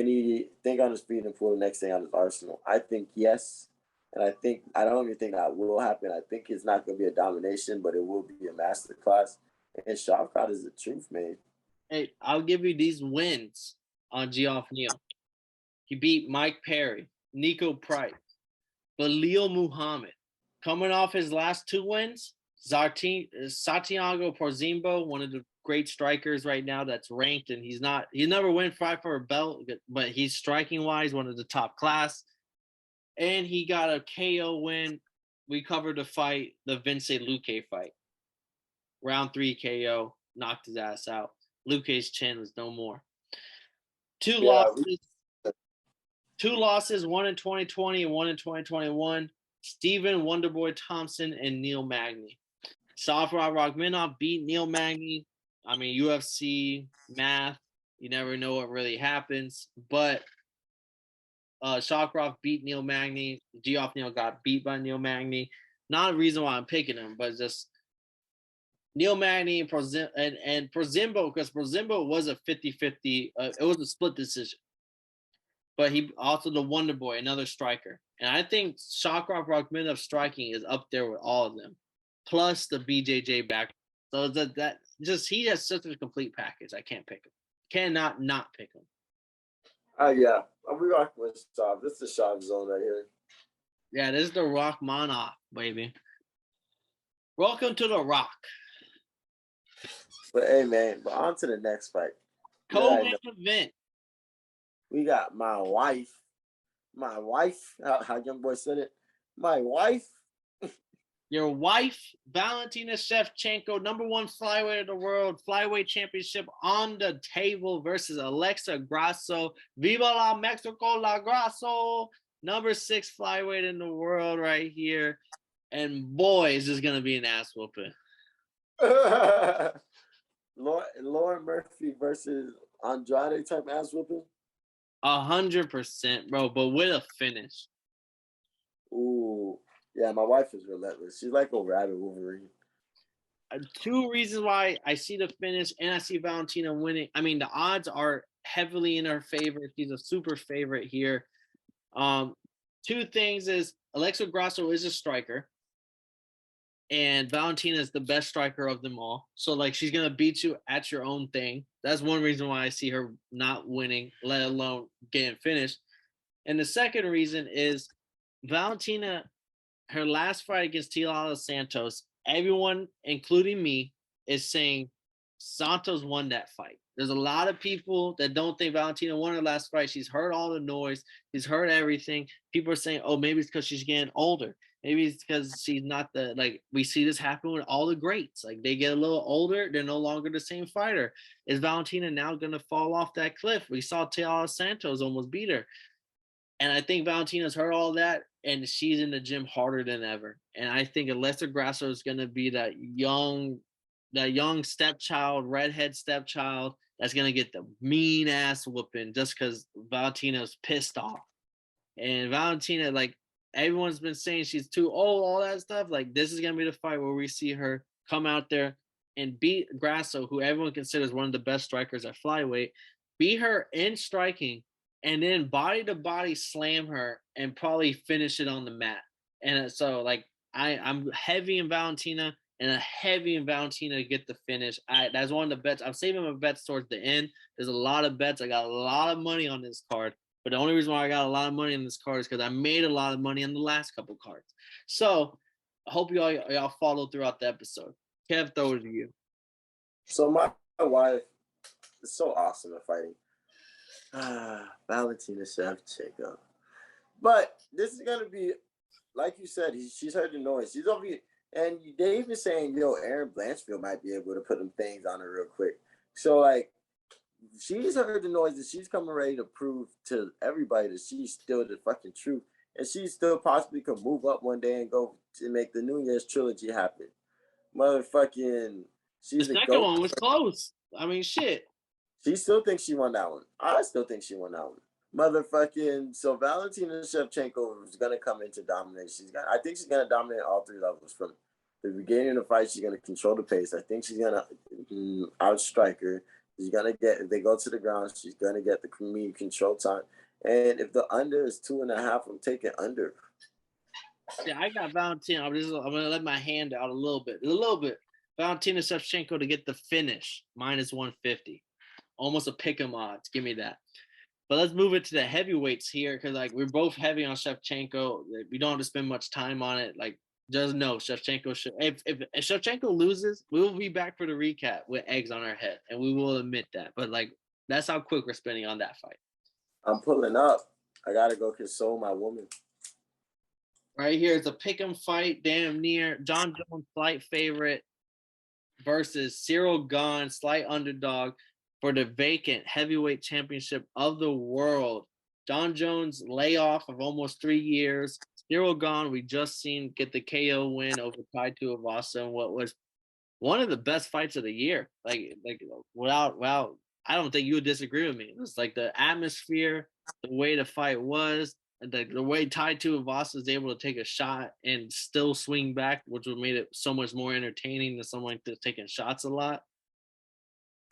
Speaker 2: he think on his feet and pull the next thing out of his arsenal? I think yes. And I don't even think that will happen. I think it's not going to be a domination, but it will be a masterclass. And Shevchenko is the truth, man.
Speaker 1: Hey, I'll give you these wins on Geoff Neal. He beat Mike Perry, Nico Price, Belal Muhammad. Coming off his last 2 wins, Santiago Porzimbo, one of the great strikers right now that's ranked, and he never went fight for a belt, but he's striking wise one of the top class. And he got a KO win. We covered the fight, the Vince Luque fight. Round 3 KO, knocked his ass out. Luque's chin was no more. Two losses, one in 2020 and one in 2021. Stephen Wonderboy Thompson and Neal Magny. Safra Rakhmonov beat Neal Magny. I mean, UFC, math, you never know what really happens. But Shawcroft beat Neal Magny. Geoff Neal got beat by Neal Magny. Not a reason why I'm picking him, but just Neal Magny and Porzimbo, because Porzimbo was a 50-50. It was a split decision. But he also the Wonder Boy, another striker. And I think Shawcroft Rakhmonov striking is up there with all of them, plus the BJJ back. So that he has such a complete package. I can't pick him. Cannot not pick him.
Speaker 2: Yeah, we rocking with Shav. This is the Shav zone right here.
Speaker 1: Yeah, this is the Rakhmonov, baby. Welcome to the Rock.
Speaker 2: But hey, man, but on to the next fight.
Speaker 1: Co-main event.
Speaker 2: We got my wife, how young boy said it, my wife.
Speaker 1: Your wife, Valentina Shevchenko, #1 flyweight of the world, flyweight championship on the table versus Alexa Grasso. Viva la Mexico, la Grasso. #6 flyweight in the world right here. And boy, is this going to be an ass whooping.
Speaker 2: Lauren Murphy versus Andrade type ass whooping.
Speaker 1: 100%, bro, but with a finish.
Speaker 2: Ooh, yeah, my wife is relentless. She's like a rabbit Wolverine.
Speaker 1: 2 reasons why I see the finish and I see Valentina winning. I mean, the odds are heavily in her favor. She's a super favorite here. 2 things is Alexa Grasso is a striker. And Valentina is the best striker of them all. So, like, she's going to beat you at your own thing. That's one reason why I see her not winning, let alone getting finished. And the second reason is Valentina, her last fight against Teal Santos, everyone, including me, is saying Santos won that fight. There's a lot of people that don't think Valentina won her last fight. She's heard all the noise. She's heard everything. People are saying, oh, maybe it's because she's getting older. Maybe it's because she's not we see this happen with all the greats. Like, they get a little older, they're no longer the same fighter. Is Valentina now going to fall off that cliff? We saw Teal Santos almost beat her. And I think Valentina's heard all that, and she's in the gym harder than ever. And I think Alexa Grasso is going to be that young stepchild, redhead stepchild that's going to get the mean ass whooping just because Valentina's pissed off. And Valentina, like, everyone's been saying she's too old, all that stuff. Like, this is going to be the fight where we see her come out there and beat Grasso, who everyone considers one of the best strikers at flyweight, beat her in striking, and then body-to-body slam her and probably finish it on the mat. And so, like, I'm heavy in Valentina and a heavy in Valentina to get the finish. That's one of the bets. I'm saving my bets towards the end. There's a lot of bets. I got a lot of money on this card. But the only reason why I got a lot of money on this card is because I made a lot of money on the last couple cards. So I hope y'all follow throughout the episode. Kev, throw it to you.
Speaker 2: So my wife is so awesome at fighting. Valentina Shevchenko. But this is going to be, like you said, she's heard the noise. She's over here. And they even saying, Aaron Blanchfield might be able to put them things on her real quick. So, like, she's heard the noise and she's coming ready to prove to everybody that she's still the fucking truth. And she still possibly could move up one day and go to make the New Year's trilogy happen. Motherfucking, she's
Speaker 1: the second one was close. I mean, shit.
Speaker 2: She still thinks she won that one. I still think she won that one. motherfucking. So Valentina Shevchenko is gonna come into domination. I think she's gonna dominate all three levels. From the beginning of the fight, she's gonna control the pace. I think she's gonna outstrike her. She's gonna get, if they go to the ground, she's gonna get the mean control time. And if the under is 2.5, I'm taking under.
Speaker 1: Yeah, I got Valentina. I'm gonna let my hand out a little bit. Valentina Shevchenko to get the finish, -150. Almost a pick 'em odds. Give me that. But let's move it to the heavyweights here, because like we're both heavy on Shevchenko. We don't have to spend much time on it. Like, just know Shevchenko should. If Shevchenko loses, we will be back for the recap with eggs on our head, and we will admit that. But like, that's how quick we're spending on that fight.
Speaker 2: I'm pulling up. I gotta go console my woman.
Speaker 1: Right here, it's a pick'em fight, damn near. Jon Jones, slight favorite, versus Cyril Gane, slight underdog, for the vacant heavyweight championship of the world. Jon Jones, layoff of almost 3 years. Cyril Gane, we just seen get the KO win over Tai Tuivasa in what was one of the best fights of the year. Like without, I don't think you would disagree with me. It was like the atmosphere, the way the fight was, the way Tai Tuivasa was able to take a shot and still swing back, which would made it so much more entertaining than someone that's taking shots a lot.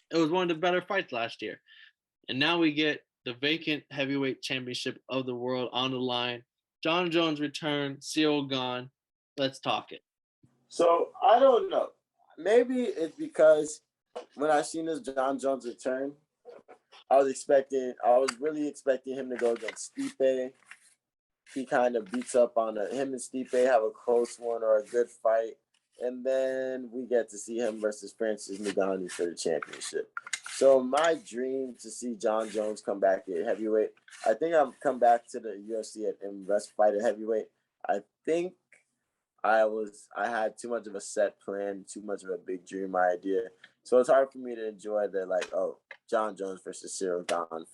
Speaker 1: It was one of the better fights last year. And now we get the vacant heavyweight championship of the world on the line. Jon Jones return, Cyril Gane. Let's talk it.
Speaker 2: So I don't know. Maybe it's because when I seen this Jon Jones return, I was really expecting him to go against Stipe. He kind of beats up on him and Stipe have a close one or a good fight. And then we get to see him versus Francis Ngannou for the championship. So my dream to see Jon Jones come back at heavyweight. I think I'll come back to the UFC and best fight at heavyweight. I think I had too much of a set plan, too much of a big dream idea. So it's hard for me to enjoy the Jon Jones versus Cyril Gane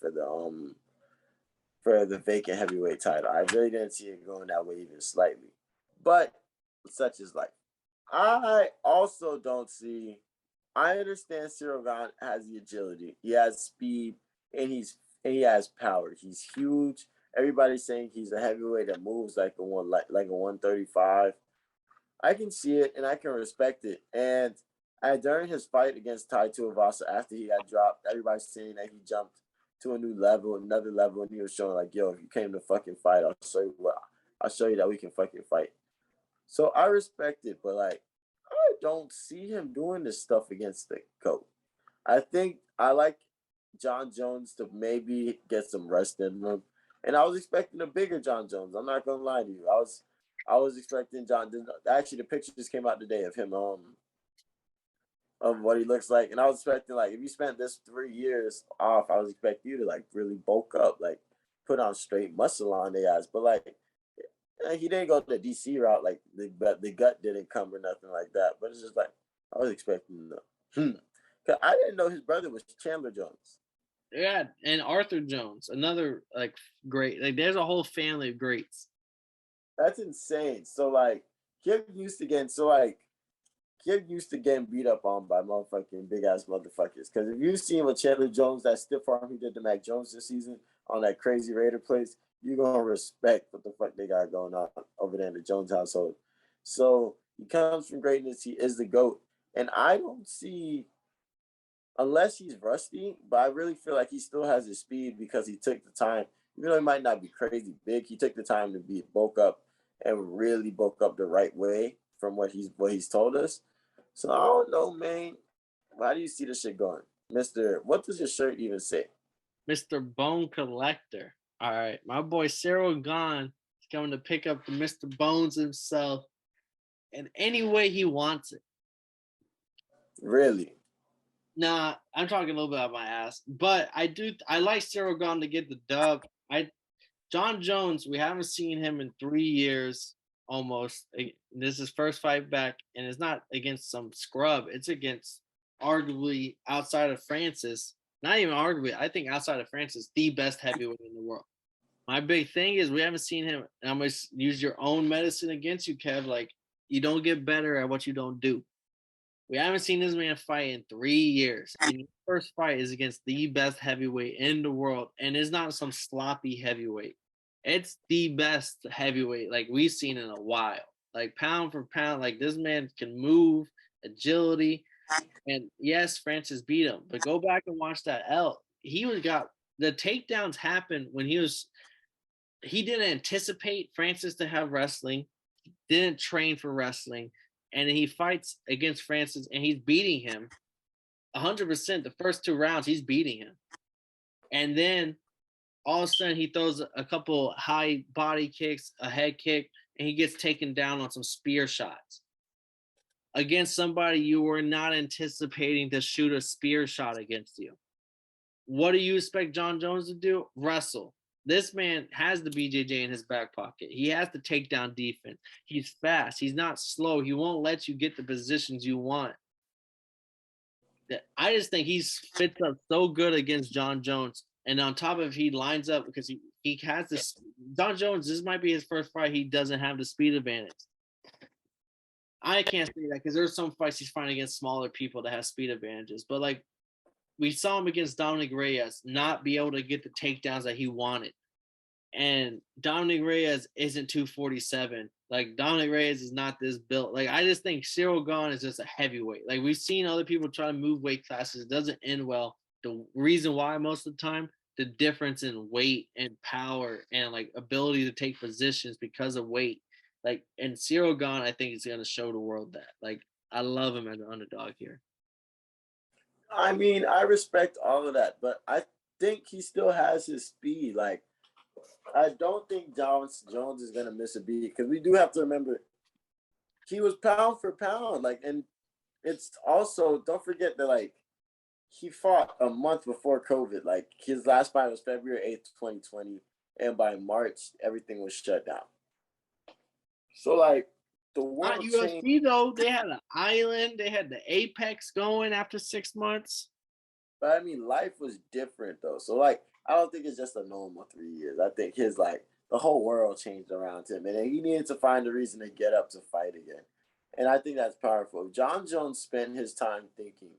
Speaker 2: for the vacant heavyweight title. I really didn't see it going that way even slightly. But such is life. I also don't see. I understand Cyril Gane has the agility. He has speed, and he has power. He's huge. Everybody's saying he's a heavyweight that moves like a 135. I can see it, and I can respect it. And during his fight against Tai Tuivasa, after he got dropped, everybody's saying that he jumped to a new level, another level, and he was showing like, "Yo, if you came to fucking fight, I'll show you that we can fucking fight." So I respect it, but I don't see him doing this stuff against the GOAT. I think I like Jon Jones to maybe get some rest in him, and I was expecting a bigger Jon Jones. I'm not gonna lie to you. I was expecting Jon. Actually, the picture just came out today of him of what he looks like, and I was expecting if you spent this 3 years off, I was expecting you to really bulk up, put on straight muscle on their ass, but he didn't go the DC route, the gut didn't come or nothing like that. But it's just I was expecting cause I didn't know his brother was Chandler Jones.
Speaker 1: Yeah, and Arthur Jones, another great. There's a whole family of greats.
Speaker 2: That's insane. So get used to getting beat up on by motherfucking big ass motherfuckers. Because if you've seen what Chandler Jones, that stiff arm he did to Mac Jones this season on that crazy Raider place, you're gonna respect what the fuck they got going on over there in the Jones household. So he comes from greatness. He is the GOAT. And I don't see, unless he's rusty, but I really feel like he still has his speed because he took the time. Even though he might not be crazy big, he took the time to bulk up and really bulk up the right way from what he's told us. So I don't know, man. How do you see this shit going? Mr. What does your shirt even say?
Speaker 1: Mr. Bone Collector. All right. My boy Cyril Gane is coming to pick up the Mr. Bones himself in any way he wants it.
Speaker 2: Really?
Speaker 1: Nah, I'm talking a little bit about my ass. But I like Cyril Gane to get the dub. Jon Jones, we haven't seen him in 3 years almost. This is his first fight back, and it's not against some scrub. It's against arguably outside of Francis. Not even arguably. I think outside of Francis, the best heavyweight in the world. My big thing is we haven't seen him, and I'm going to use your own medicine against you, Kev. You don't get better at what you don't do. We haven't seen this man fight in 3 years. first fight is against the best heavyweight in the world, and it's not some sloppy heavyweight. It's the best heavyweight like we've seen in a while. Like pound for pound, like this man can move, agility, and yes, Francis beat him. But go back and watch that L. Got the takedowns happened when he didn't anticipate Francis to have wrestling, didn't train for wrestling, and he fights against Francis and he's beating him 100%. The first 2 rounds, he's beating him. And then all of a sudden he throws a couple high body kicks, a head kick, and he gets taken down on some spear shots against somebody you were not anticipating to shoot a spear shot against you. What do you expect John Jones to do? Wrestle. This man has the BJJ in his back pocket. He has the takedown defense. He's fast. He's not slow. He won't let you get the positions you want. I just think he fits up so good against John Jones. And on top of it, he lines up because he has this. John Jones, this might be his first fight. He doesn't have the speed advantage. I can't say that because there's some fights he's fighting against smaller people that have speed advantages. But like we saw him against Dominic Reyes not be able to get the takedowns that he wanted. And Dominic Reyes isn't 247. Like Dominic Reyes is not this built. Like I just think Cyril Gane is just a heavyweight. Like we've seen other people try to move weight classes. It doesn't end well. The reason why most of the time, the difference in weight and power and like ability to take positions because of weight. Like and Cyril Gane, I think is gonna show the world that. Like I love him as an underdog here.
Speaker 2: I mean, I respect all of that, but I think he still has his speed. Like I don't think Jones is gonna miss a beat because we do have to remember he was pound for pound. Like, and it's also don't forget that like he fought a month before COVID. Like his last fight was February 8th, 2020, and by March everything was shut down. So like the world
Speaker 1: UFC
Speaker 2: changed.
Speaker 1: though, they had an island, they had the Apex going after 6 months.
Speaker 2: But I mean, life was different though. So like, I don't think it's just a normal 3 years. I think his like the whole world changed around him, and he needed to find a reason to get up to fight again. And I think that's powerful. If John Jones spent his time thinking,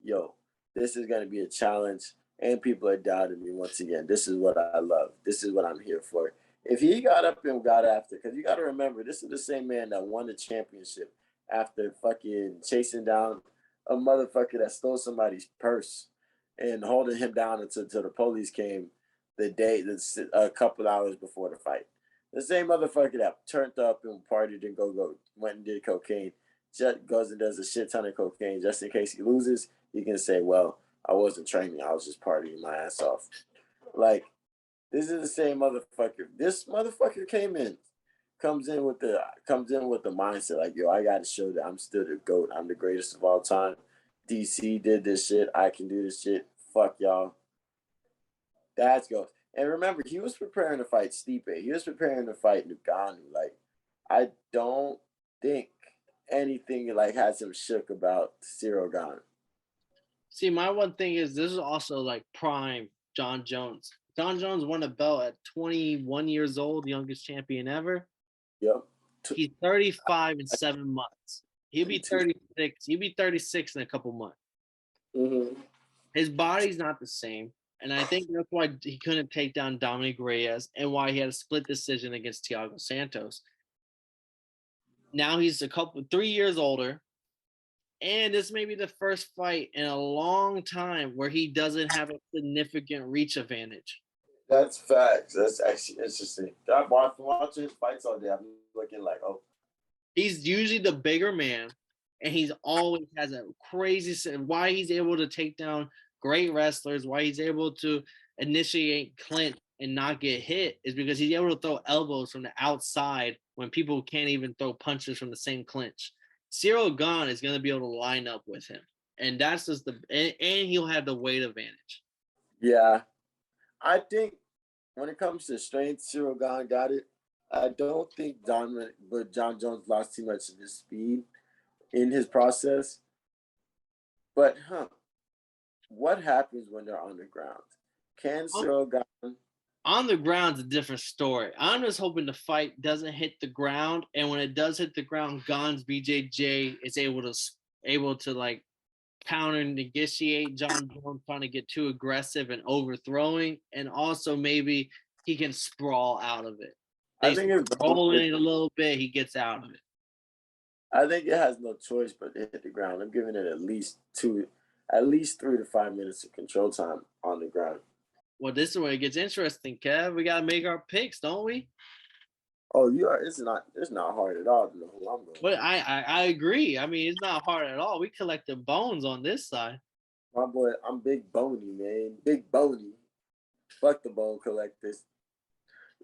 Speaker 2: "Yo, this is going to be a challenge," and people are doubting me once again. This is what I love. This is what I'm here for. If he got up and got after, because you got to remember, this is the same man that won the championship after fucking chasing down a motherfucker that stole somebody's purse and holding him down until the police came a couple hours before the fight. The same motherfucker that turned up and partied and went and did cocaine, just goes and does a shit ton of cocaine just in case he loses. He can say, "Well, I wasn't training. I was just partying my ass off." Like, this is the same motherfucker. This motherfucker comes in with the mindset like, "Yo, I got to show that I'm still the GOAT. I'm the greatest of all time. DC did this shit. I can do this shit. Fuck y'all." That's go. And remember, he was preparing to fight Stipe. He was preparing to fight Ngannou. Like, I don't think anything like has him shook about Cyril Gane.
Speaker 1: See, my one thing is this is also like prime John Jones. John Jones won a belt at 21 years old, youngest champion ever.
Speaker 2: Yep.
Speaker 1: He's 35 in 7 months. He'll be 36. He'll be 36 in a couple months.
Speaker 2: Mm-hmm.
Speaker 1: His body's not the same. And I think that's why he couldn't take down Dominic Reyes and why he had a split decision against Thiago Santos. Now he's 3 years older. And this may be the first fight in a long time where he doesn't have a significant reach advantage.
Speaker 2: That's facts. That's actually interesting. I'm watching his fights all day. I'm looking like, oh.
Speaker 1: He's usually the bigger man, and he's always has a crazy – why he's able to take down great wrestlers, why he's able to initiate clinch and not get hit is because he's able to throw elbows from the outside when people can't even throw punches from the same clinch. Cyril Gane is going to be able to line up with him, and that's just and he'll have the weight advantage.
Speaker 2: Yeah. I think when it comes to strength, Cyril Gane got it. I don't think John Jones lost too much of his speed in his process. But, what happens when they're on the ground? Can Cyril Gane...
Speaker 1: On the ground's a different story. I'm just hoping the fight doesn't hit the ground, and when it does hit the ground, Gane's BJJ is able to like counter negotiate John Jones trying to get too aggressive and overthrowing, and also maybe he can sprawl out of it.
Speaker 2: I think it's
Speaker 1: rolling it a little bit, he gets out of it.
Speaker 2: I think it has no choice but to hit the ground. I'm giving it at least 3 to 5 minutes of control time on the ground.
Speaker 1: Well, this is where it gets interesting, Kev. We gotta make our picks, don't we?
Speaker 2: Oh, you are. It's not hard at all to know who I'm going.
Speaker 1: But I agree. I mean, it's not hard at all. We collected bones on this side.
Speaker 2: My boy, I'm big bony, man. Big bony. Fuck the bone collectors.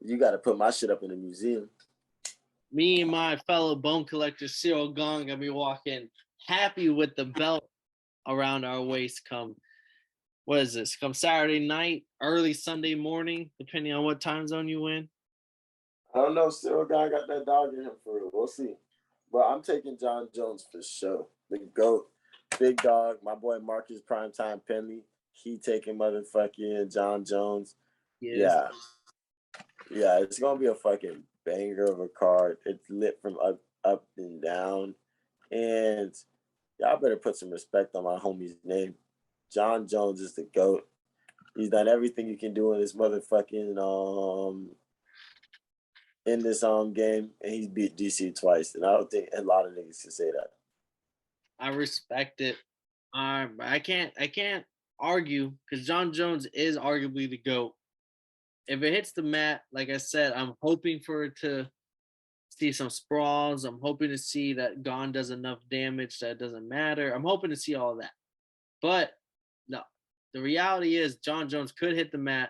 Speaker 2: You got to put my shit up in a museum.
Speaker 1: Me and my fellow bone collector Cyril Gane gonna be walking happy with the belt around our waist come Saturday night, early Sunday morning, depending on what time zone you in.
Speaker 2: I don't know. Cyril Gane got that dog in him for real. We'll see. But I'm taking John Jones for sure. The GOAT. Big dog. My boy Marcus Primetime Penley. He taking motherfucking John Jones. Yes. Yeah, it's going to be a fucking banger of a card. It's lit from up and down. And y'all better put some respect on my homie's name. John Jones is the GOAT. He's done everything you can do in this motherfucking in this game, and he's beat DC twice. And I don't think a lot of niggas can say that.
Speaker 1: I respect it. I can't argue because John Jones is arguably the GOAT. If it hits the mat, like I said, I'm hoping for it to see some sprawls. I'm hoping to see that Gane does enough damage that it doesn't matter. I'm hoping to see all of that. But no, the reality is John Jones could hit the mat.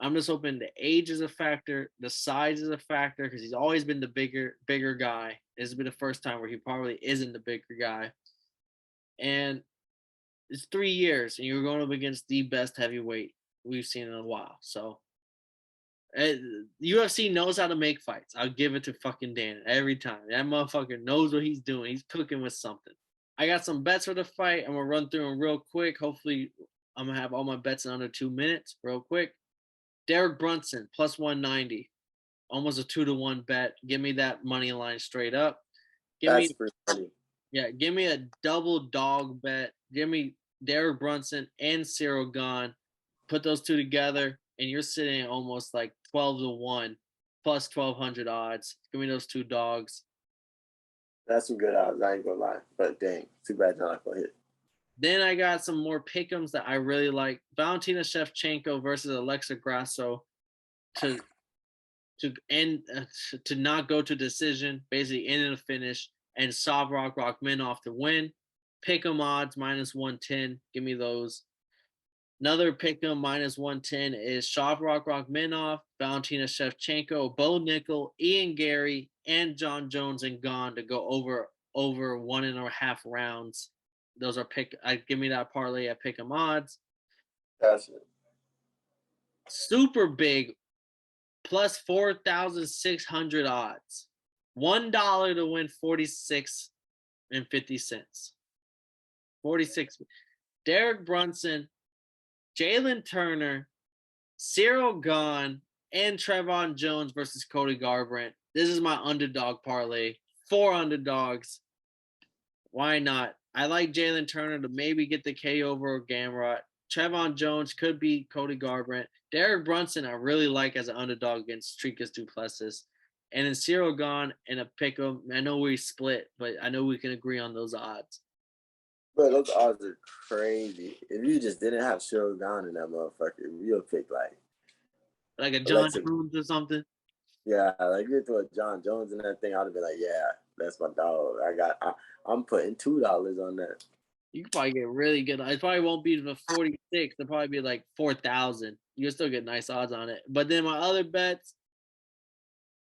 Speaker 1: I'm just hoping the age is a factor, the size is a factor, because he's always been the bigger guy. This will be the first time where he probably isn't the bigger guy. And it's 3 years, and you're going up against the best heavyweight we've seen in a while. So UFC knows how to make fights. I'll give it to fucking Dan every time. That motherfucker knows what he's doing. He's cooking with something. I got some bets for the fight. I'm going to run through them real quick. Hopefully, I'm going to have all my bets in under 2 minutes real quick. Derek Brunson, plus 190. Almost a 2-to-1 bet. Give me that money line straight up. Give me a double dog bet. Give me Derek Brunson and Cyril Gane. Put those two together, and you're sitting at almost like 12-to-1, plus 1,200 odds. Give me those two dogs.
Speaker 2: That's some good odds. I ain't gonna lie. But dang, too bad you're not gonna hit.
Speaker 1: Then I got some more pick'ems that I really like. Valentina Shevchenko versus Alexa Grasso to not go to decision, basically end in a finish, and Shavkat Rakhmonov to win. Pick'em odds minus 110. Give me those. Another pick'em minus 110 is Shavkat Rakhmonov, Valentina Shevchenko, Bo Nickal, Ian Gary, and John Jones and Gane to go over 1.5 rounds. Those are give me that parlay at pick'em odds.
Speaker 2: That's it.
Speaker 1: Super big, plus 4,600 odds. $1 to win 46.50. 46. Derek Brunson, Jalen Turner, Cyril Gane, and Trevon Jones versus Cody Garbrandt. This is my underdog parlay. 4 underdogs. Why not? I like Jalen Turner to maybe get the K over Gamrot. Trevon Jones could be Cody Garbrandt. Derek Brunson I really like as an underdog against Trikas Duplessis. And then Cyril Gane and a pick'em. I know we split, but I know we can agree on those odds.
Speaker 2: But those odds are crazy. If you just didn't have Cyril Gane in that motherfucker, you'll pick
Speaker 1: like a John Jones or something.
Speaker 2: Yeah, like you throw a John Jones in that thing, I'd have been like, yeah, that's my dog. I'm putting $2 on that.
Speaker 1: You could probably get really good. It probably won't be the 46. It'll probably be like 4,000. You'll still get nice odds on it. But then my other bets,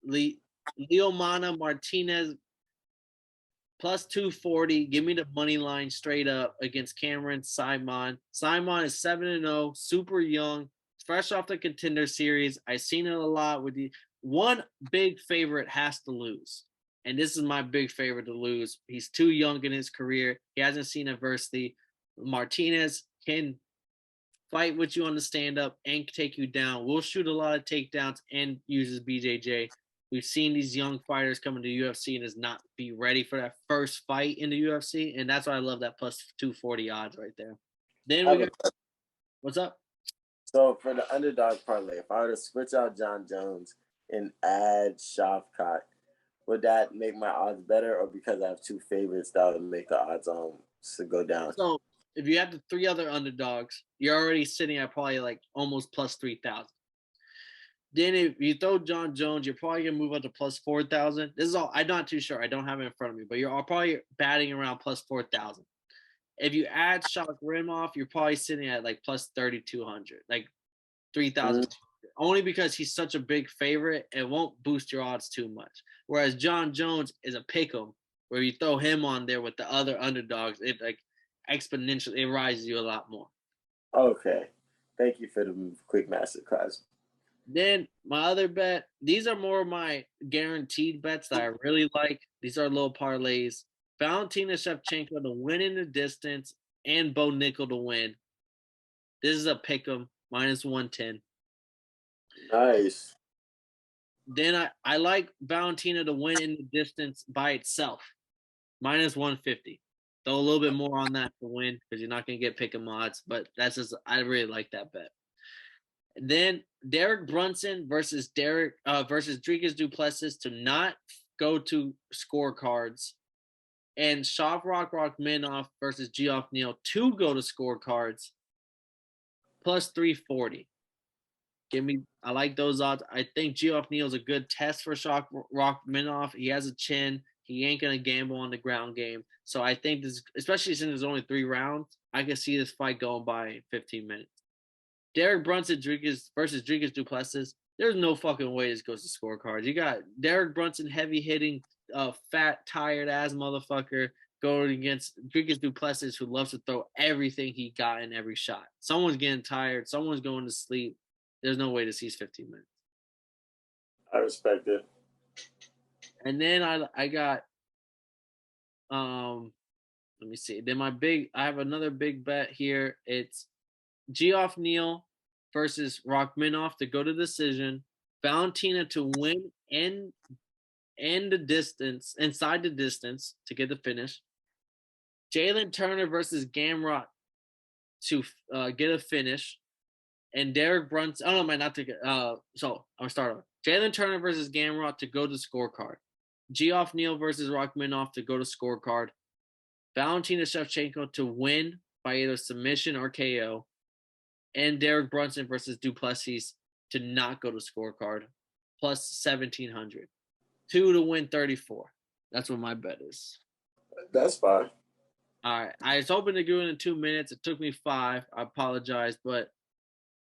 Speaker 1: Leomana Martinez plus 240. Give me the money line straight up against Cameron Simon. Simon is 7-0, super young, fresh off the Contender Series. I've seen it a lot with the one big favorite has to lose. And this is my big favorite to lose. He's too young in his career. He hasn't seen adversity. Martinez can fight with you on the stand-up and take you down. We'll shoot a lot of takedowns and uses BJJ. we've seen these young fighters come into UFC and is not be ready for that first fight in the UFC, and that's why I love that plus 240 odds right there. Then we got what's up?
Speaker 2: So for the underdog parlay, if I were to switch out John Jones and add Shavkat, would that make my odds better, or because I have two favorites that would make the odds to go down?
Speaker 1: So if you have the three other underdogs, you're already sitting at probably like almost plus 3,000. Then if you throw John Jones, you're probably gonna move up to plus 4,000. This is all I'm not too sure. I don't have it in front of me, but you're all probably batting around plus 4,000. If you add Rakhmonov, you're probably sitting at like plus 3,200, like 3,000. Only because he's such a big favorite, it won't boost your odds too much. Whereas John Jones is a pick'em, where you throw him on there with the other underdogs, it like exponentially it rises you a lot more.
Speaker 2: Okay, thank you for the quick master class.
Speaker 1: Then my other bet, these are more of my guaranteed bets that I really like. These are little parlays. Valentina Shevchenko to win in the distance and Bo Nickal to win. This is a pick'em, minus 110.
Speaker 2: Nice.
Speaker 1: Then I like Valentina to win in the distance by itself, minus 150. Throw a little bit more on that to win because you're not going to get pick'em odds, but that's just I really like that bet. Then Derek Brunson versus Dricus Duplessis to not go to scorecards, and Shavkat Rakhmonov versus Geoff Neal to go to scorecards, plus 340. I like those odds. I think Geoff Neal's a good test for Rakhmonov. He has a chin. He ain't gonna gamble on the ground game. So I think this, especially since there's only 3 rounds, I can see this fight going by 15 minutes. Derek Brunson versus Dricus Duplessis. There's no fucking way this goes to scorecards. You got Derek Brunson, heavy hitting, fat, tired ass motherfucker going against Dricus Duplessis, who loves to throw everything he got in every shot. Someone's getting tired. Someone's going to sleep. There's no way to see 15 minutes.
Speaker 2: I respect it.
Speaker 1: And then I got let me see. Then I have another big bet here. It's Geoff Neal versus Rakhmonov to go to decision. Valentina to win and the distance, inside the distance to get the finish. Jalen Turner versus Gamrot to get a finish. And Derek Brunson, so I'm gonna start over. Jalen Turner versus Gamrot to go to scorecard. Geoff Neal versus Rakhmonov to go to scorecard. Valentina Shevchenko to win by either submission or KO. And Derek Brunson versus Duplessis to not go to scorecard, plus 1,700. 2 to win 34. That's what my bet is.
Speaker 2: That's fine.
Speaker 1: All right. I was hoping to do it in 2 minutes. It took me 5. I apologize, but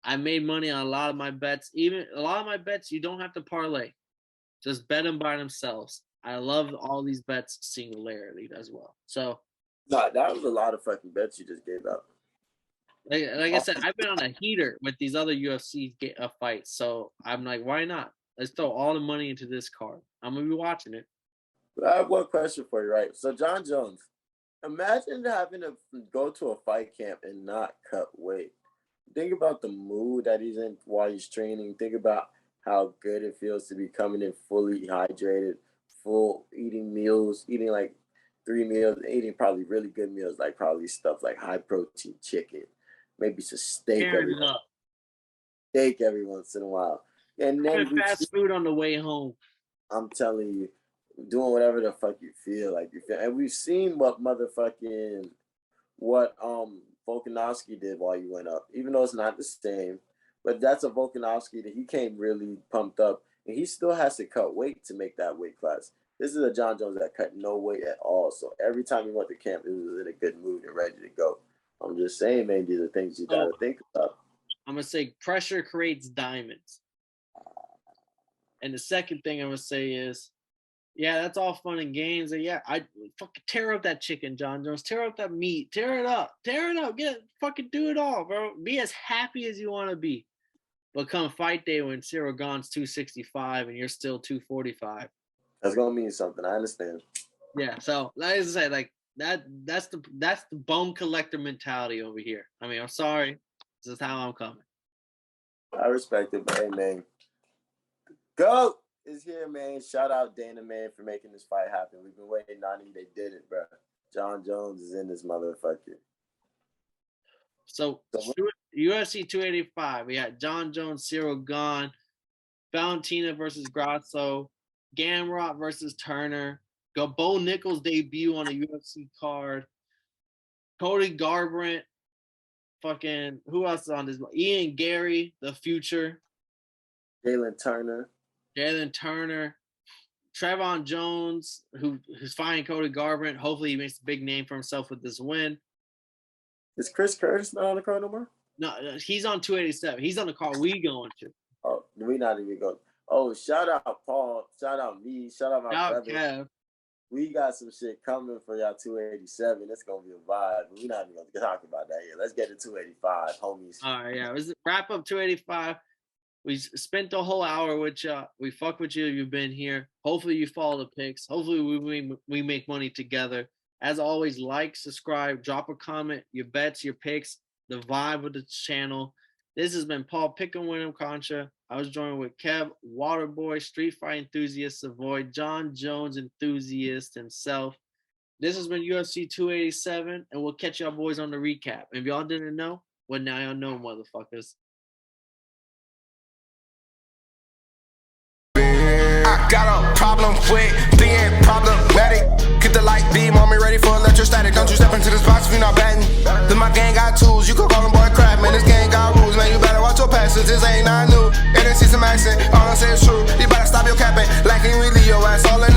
Speaker 1: I made money on a lot of my bets. Even a lot of my bets, you don't have to parlay. Just bet them by themselves. I love all these bets singularly as well. So,
Speaker 2: no, that was a lot of fucking bets you just gave out.
Speaker 1: Like I said, I've been on a heater with these other UFC fights. So I'm like, why not? Let's throw all the money into this card. I'm going to be watching it.
Speaker 2: I have one question for you, right? So, John Jones, imagine having to go to a fight camp and not cut weight. Think about the mood that he's in while he's training. Think about how good it feels to be coming in fully hydrated, eating meals, eating like 3 meals, eating probably really good meals, like probably stuff like high protein chicken, maybe some steak every once in a while. And then
Speaker 1: fast food on the way home.
Speaker 2: I'm telling you, doing whatever the fuck you feel like you feel. And we've seen what Volkanovski did while you went up, even though it's not the same. But that's a Volkanovski that he came really pumped up, and he still has to cut weight to make that weight class. This is a John Jones that cut no weight at all. So every time he went to camp, he was in a good mood and ready to go. I'm just saying, man, these are things you got to think about.
Speaker 1: I'm going to say pressure creates diamonds. And the second thing I'm going to say is, yeah, that's all fun and games. And yeah, I fucking tear up that chicken, John Jones. Tear up that meat. Tear it up. Fucking do it all, bro. Be as happy as you want to be. But come fight day when Cyril Gane's 265 and you're still 245. That's
Speaker 2: gonna mean something. I understand.
Speaker 1: Yeah. So like I said, like that's the bone collector mentality over here. I mean, I'm sorry. This is how I'm coming.
Speaker 2: I respect it, but hey, man. Go. is here, man. Shout out Dana, man, for making this fight happen. We've been waiting on it. They did it, bro. John Jones is in this motherfucker.
Speaker 1: So UFC 285, we had John Jones, Cyril Gane, Valentina versus Grasso, Gamrot versus Turner, Bo Nickal debut on a UFC card, Cody Garbrandt, fucking who else is on this? Ian Gary, the future,
Speaker 2: Jalen Turner,
Speaker 1: Trevon Jones, who's fighting Cody Garbrandt. Hopefully, he makes a big name for himself with this win.
Speaker 2: Is Chris Curtis not on the card no more?
Speaker 1: No, he's on 287. He's on the card we going to.
Speaker 2: Oh, we not even going. Oh, shout out Paul. Shout out me. Shout out my brother.
Speaker 1: Kev.
Speaker 2: We got some shit coming for y'all 287. It's going to be a vibe. But we're not even going to talk about that yet. Let's get to 285, homies.
Speaker 1: All right, yeah. Let's wrap up 285. We spent the whole hour with y'all. We fuck with you if you've been here. Hopefully you follow the picks. Hopefully we make money together. As always, like, subscribe, drop a comment, your bets, your picks, the vibe of the channel. This has been Paul Pickin' Winham Concha. I was joined with Kev, Waterboy, Street Fight Enthusiast, Savoy, John Jones Enthusiast himself. This has been UFC 287, and we'll catch y'all boys on the recap. If y'all didn't know, well, now y'all know, motherfuckers.
Speaker 3: I got a problem with being problematic. Get the light beam on me, ready for electrostatic. Don't you step into this box if you're not batting. Then my gang got tools, you can call them boy crap. Man, this gang got rules, man, you better watch your passes. This ain't not new. And see some accent, all I say is true. You better stop your capping, lacking really your ass all in